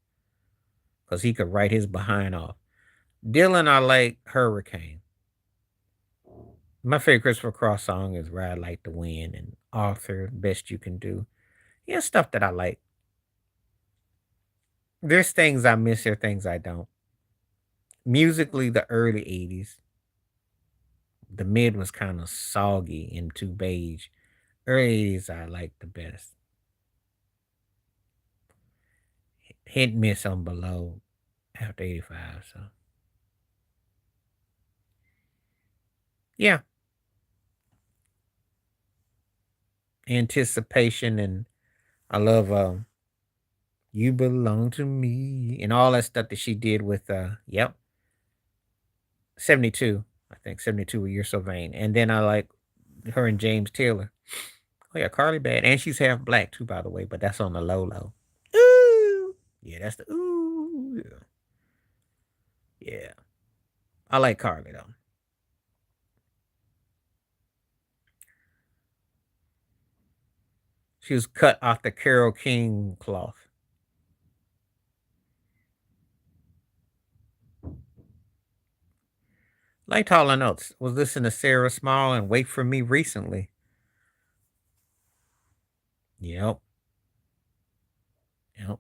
because he could write his behind off. Dylan, I like Hurricane. My favorite Christopher Cross song is Ride Like the Wind and Arthur, Best You Can Do. Yeah, stuff that I like. There's things I miss, there are things I don't. Musically, the early 80s. The mid was kind of soggy and too beige. Early 80s, I like the best. Hit miss on below after 85. So, yeah, anticipation. And I love You Belong to Me and all that stuff that she did with, yep, 72. I think 72 with You're So Vain. And then I like her and James Taylor. Oh, yeah, Carly bad. And she's half black too, by the way, but that's on the low low. Ooh. Yeah, that's the ooh. Yeah. Yeah. I like Carly though. She was cut off the Carole King cloth. Like Hall and Oates. Was listening to Sarah Small and Wait for Me recently. Yep. Yep.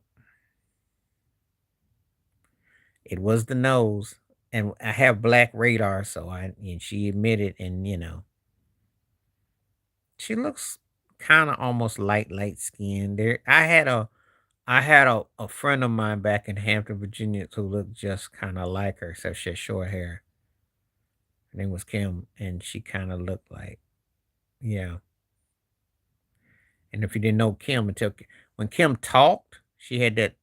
It was the nose. And I have black radar, so and she admitted, and she looks kind of almost light skinned. I had a friend of mine back in Hampton, Virginia, who looked just kind of like her, except she had short hair. Her name was Kim, and she kind of looked like, yeah. And if you didn't know Kim, when Kim talked, she had that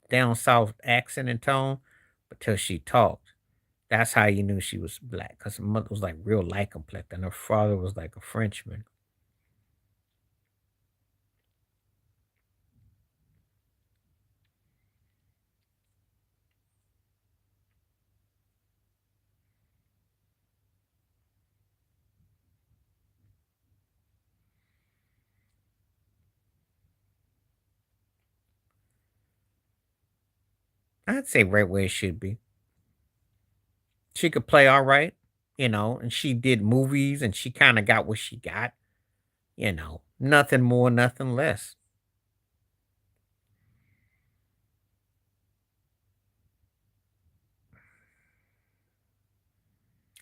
down south accent and tone, but till she talked, that's how you knew she was black. Cause her mother was like real light complected, and her father was like a Frenchman. I'd say right where it should be. She could play all right, and she did movies, and she kind of got what she got. Nothing more, nothing less.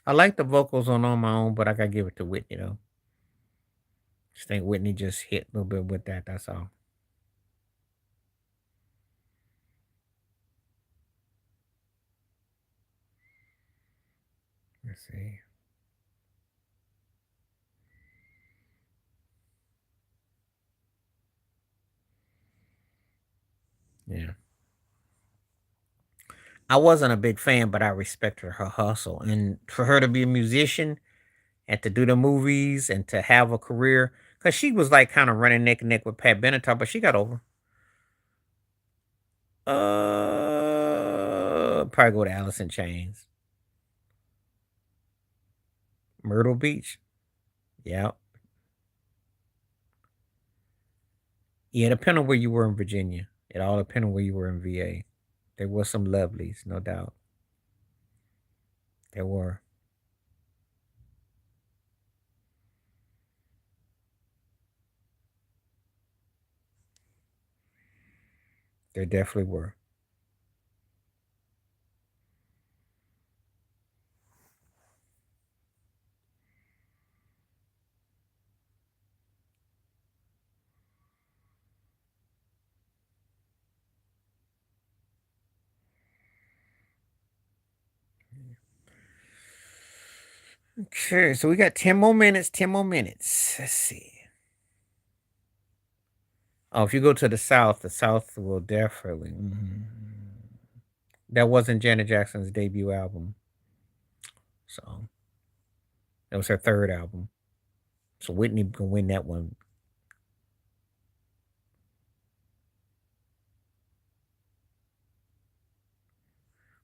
I like the vocals on my own, but I gotta give it to Whitney though. Just think Whitney just hit a little bit with that. That's all. Let's see. Yeah. I wasn't a big fan, but I respected her hustle. And for her to be a musician and to do the movies and to have a career, because she was like kind of running neck and neck with Pat Benatar, but she got over. Probably go to Alice in Chains. Myrtle Beach. Yeah. Yeah, depending on where you were in Virginia. It all depended on where you were in VA. There was some lovelies, no doubt. There were. There definitely were. Okay, so we got 10 more minutes, 10 more minutes. Let's see. Oh, if you go to the South will definitely. That wasn't Janet Jackson's debut album. So that was her third album. So Whitney can win that one.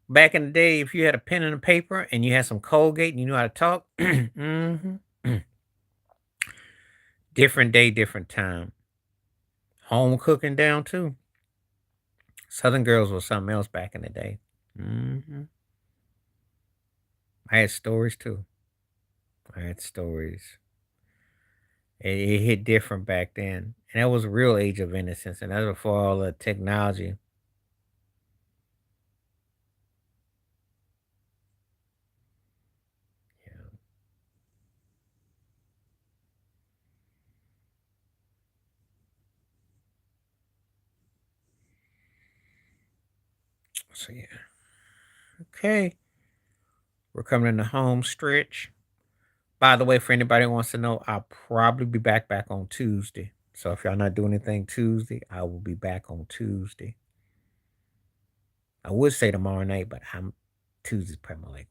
Back in the day, if you had a pen and a paper and you had some Colgate and you knew how to talk, different day, different time. Home cooking down too. Southern girls was something else back in the day. I had stories too. I had stories. It hit different back then, and that was a real age of innocence, and that was before all the technology. Yeah. So yeah. Okay. We're coming in the home stretch. By the way, for anybody who wants to know, I'll probably be back on Tuesday. So if y'all not doing anything Tuesday, I will be back on Tuesday. I would say tomorrow night, but I'm Tuesday's probably like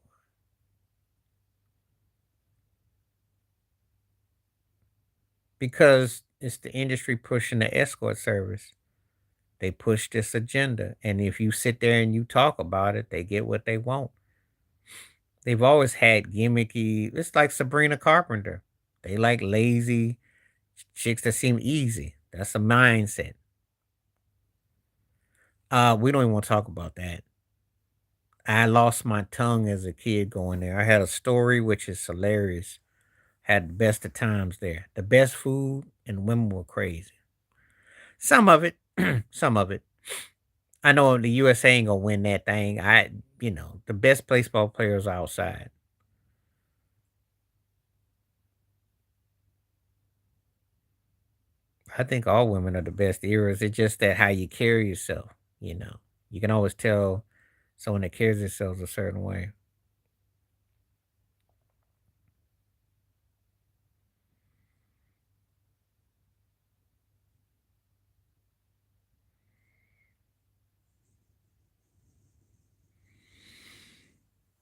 because it's the industry pushing the escort service. They push this agenda, and if you sit there and you talk about it, they get what they want. They've always had gimmicky. It's like Sabrina Carpenter. They like lazy chicks that seem easy. That's a mindset. We don't even want to talk about that. I lost my tongue as a kid going there. I had a story which is hilarious. Had the best of times there. The best food and women were crazy. Some of it, some of it. I know the USA ain't gonna win that thing. The best baseball players outside. I think all women are the best eras. It's just that how you carry yourself. You know, you can always tell someone that carries themselves a certain way.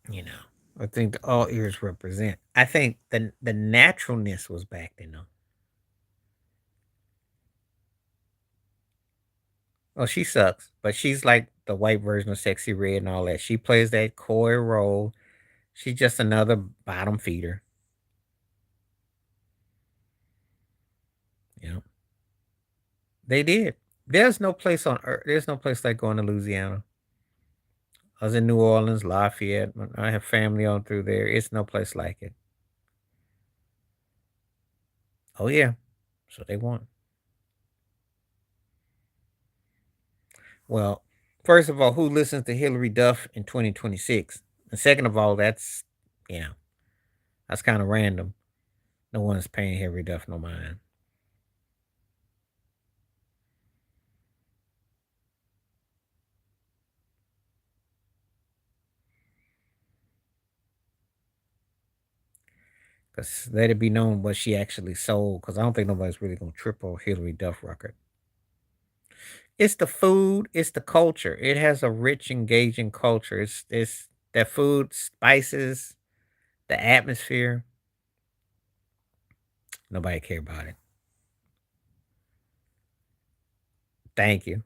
You know, I think all ears represent. I think the naturalness was back then though. Well, she sucks, but she's like the white version of Sexy Red and all that. She plays that coy role. She's just another bottom feeder. You know, they did. There's no place on earth. There's no place like going to Louisiana. I was in New Orleans, Lafayette. I have family on through there. It's no place like it. Oh yeah, so they won. Well, first of all, who listens to Hillary Duff in 2026? And second of all, yeah, that's kind of random. No one's paying Hillary Duff no mind. Because let it be known what she actually sold. Because I don't think nobody's really going to triple Hillary Duff record. It's the food. It's the culture. It has a rich, engaging culture. It's that food, spices, the atmosphere. Nobody care about it. Thank you.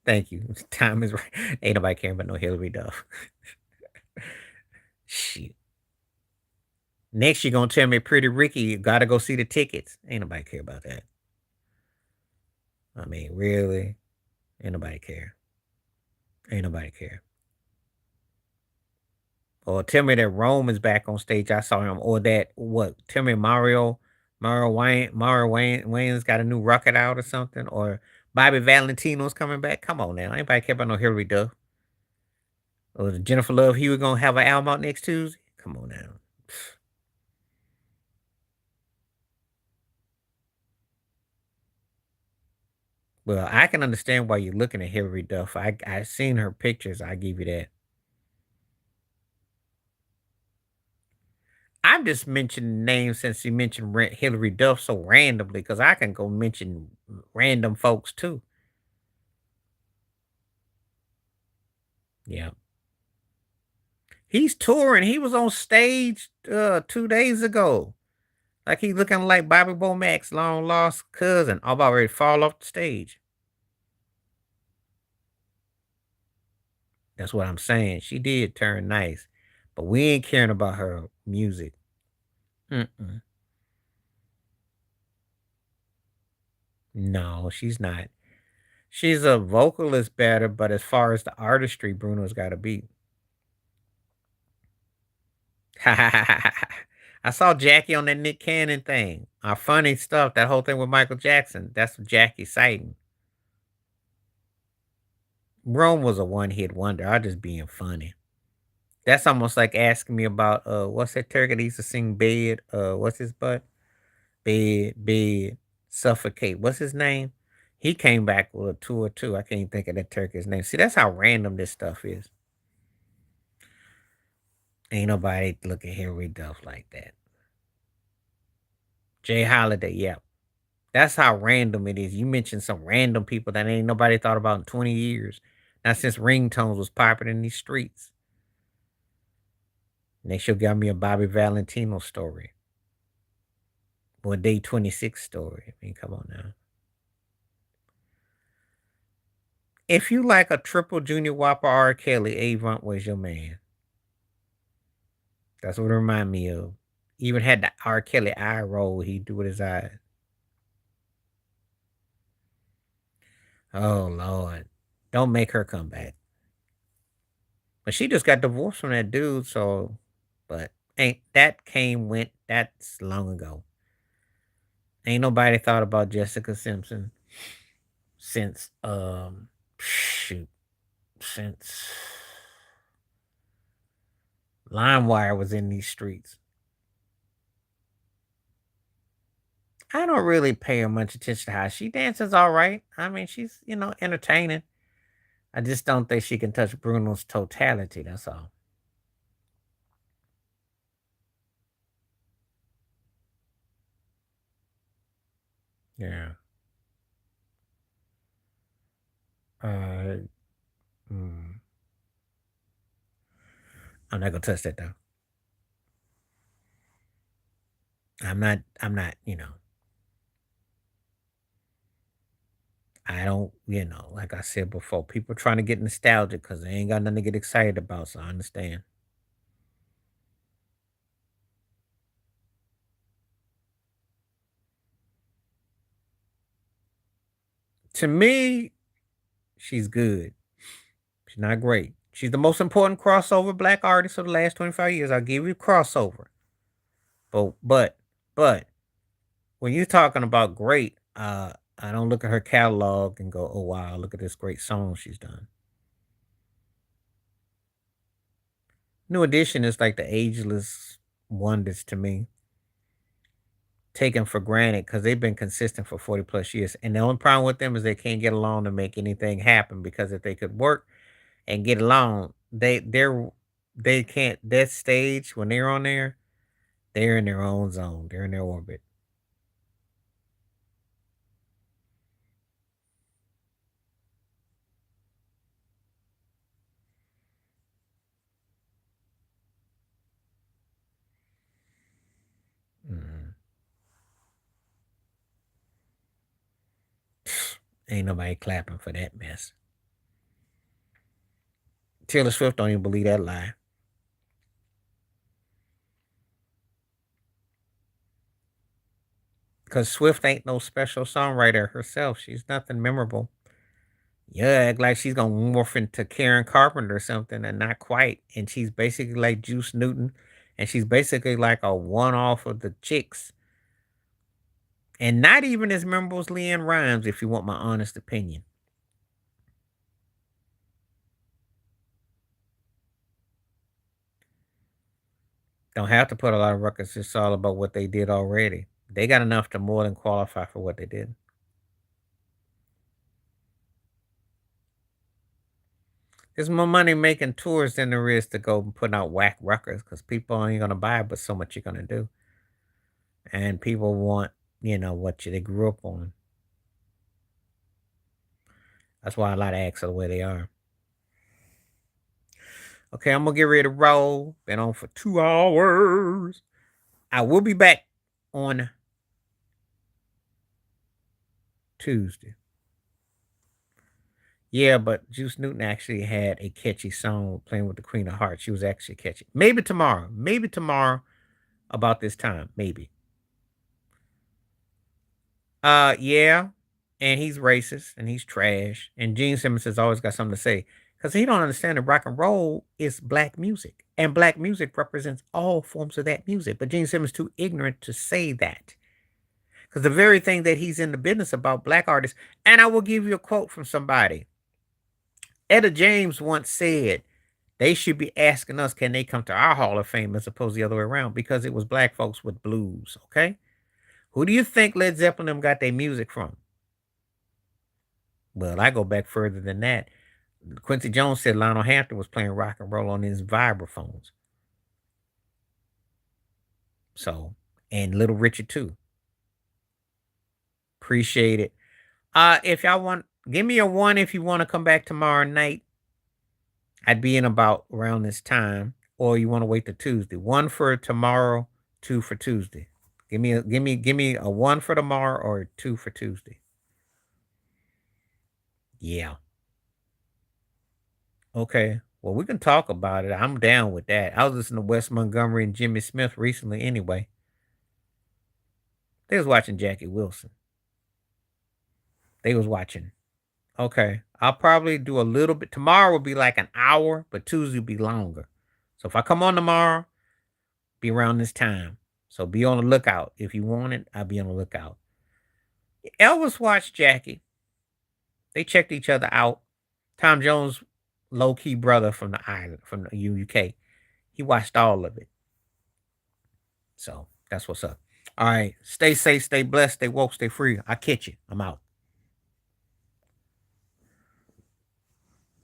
Thank you. Time is right. Ain't nobody caring about no Hillary Duff. Shit. Next, you're gonna tell me Pretty Ricky, you gotta go see the tickets. Ain't nobody care about that. I mean, really? Ain't nobody care. Ain't nobody care. Or tell me that Rome is back on stage. I saw him. Or that what? Tell me Mario Wayne's got a new record out or something. Or Bobby Valentino's coming back. Come on now. Anybody care about no Hillary Duff? Or Jennifer Love Hewitt gonna have an album out next Tuesday? Come on now. Well, I can understand why you're looking at Hillary Duff. I seen her pictures. I give you that. I'm just mentioning names since you mentioned Hillary Duff so randomly, because I can go mention random folks too. Yeah. He's touring. He was on stage 2 days ago. Like he looking like Bobby Bomack's long lost cousin. I'm about ready to fall off the stage. That's what I'm saying. She did turn nice, but we ain't caring about her music. Mm-mm. No, she's not. She's a vocalist better, but as far as the artistry, Bruno's got to beat. I saw Jackie on that Nick Cannon thing. Funny stuff. That whole thing with Michael Jackson. That's Jackie citing. Rome was a one hit wonder. I just being funny. That's almost like asking me about what's that turkey that used to sing bed? What's his butt? Bed, suffocate. What's his name? He came back with a tour too. I can't think of that turkey's name. See, that's how random this stuff is. Ain't nobody look at Henry Duff like that. Jay Holiday, yeah. That's how random it is. You mentioned some random people that ain't nobody thought about in 20 years. Not since ringtones was popular in these streets. Next, you'll give me a Bobby Valentino story. Or a Day 26 story. I mean, come on now. If you like a triple junior whopper R. Kelly, Avant was your man. That's what it remind me of. Even had the R. Kelly eye roll he do with his eyes. Oh Lord. Don't make her come back. But she just got divorced from that dude, so but ain't that came went that's long ago. Ain't nobody thought about Jessica Simpson since shoot. Since LimeWire was in these streets. I don't really pay her much attention to how she dances all right. I mean, she's, entertaining. I just don't think she can touch Bruno's totality, that's all. Yeah. Uh, mm, I'm not gonna touch that though. I'm not, I don't, like I said before, people trying to get nostalgic because they ain't got nothing to get excited about, so I understand. To me, she's good. She's not great. She's the most important crossover black artist of the last 25 years. I'll give you crossover. But when you're talking about great, I don't look at her catalog and go, "Oh wow, look at this great song she's done." New Edition is like the ageless wonders to me, taken for granted because they've been consistent for 40 plus years. And the only problem with them is they can't get along to make anything happen because if they could work and get along, they can't that stage when they're on there, they're in their own zone. They're in their orbit. Mhm. Ain't nobody clapping for that mess. Taylor Swift don't even believe that lie. Because Swift ain't no special songwriter herself. She's nothing memorable. Yeah, act like she's gonna morph into Karen Carpenter or something, and not quite. And she's basically like Juice Newton, and she's basically like a one off of the chicks, and not even as memorable as Leanne Rhymes, if you want my honest opinion. Don't have to put a lot of records. It's all about what they did already. They got enough to more than qualify for what they did. There's more money making tours than there is to go and putting out whack records because people ain't gonna buy but so much you're gonna do. And people want, what they grew up on. That's why a lot of acts are the way they are. Okay, I'm gonna get ready to roll. Been on for 2 hours. I will be back on Tuesday. Yeah, but Juice Newton actually had a catchy song playing with the Queen of Hearts. She was actually catchy. Maybe tomorrow. Maybe tomorrow about this time. Maybe. Yeah. And he's racist and he's trash. And Gene Simmons has always got something to say. Because he don't understand that rock and roll is black music. And black music represents all forms of that music. But Gene Simmons is too ignorant to say that. Because the very thing that he's in the business about black artists, and I will give you a quote from somebody. Etta James once said, they should be asking us, can they come to our Hall of Fame as opposed to the other way around? Because it was black folks with blues, okay? Who do you think Led Zeppelin them got their music from? Well, I go back further than that. Quincy Jones said Lionel Hampton was playing rock and roll on his vibraphones. So, and Little Richard too. Appreciate it. If y'all want, give me a 1 if you want to come back tomorrow night. I'd be in about around this time, or you want to wait till Tuesday. 1 for tomorrow, 2 for Tuesday. Give me a 1 for tomorrow or 2 for Tuesday. Yeah. Okay. Well, we can talk about it. I'm down with that. I was listening to Wes Montgomery and Jimmy Smith recently anyway. They was watching Jackie Wilson. They was watching. Okay. I'll probably do a little bit. Tomorrow will be like an hour, but Tuesday will be longer. So if I come on tomorrow, be around this time. So be on the lookout. If you want it, I'll be on the lookout. Elvis watched Jackie. They checked each other out. Tom Jones, low-key brother from the island, from the UK. He watched all of it. So that's what's up. All right. Stay safe, stay blessed, stay woke, stay free. I'll catch you. I'm out.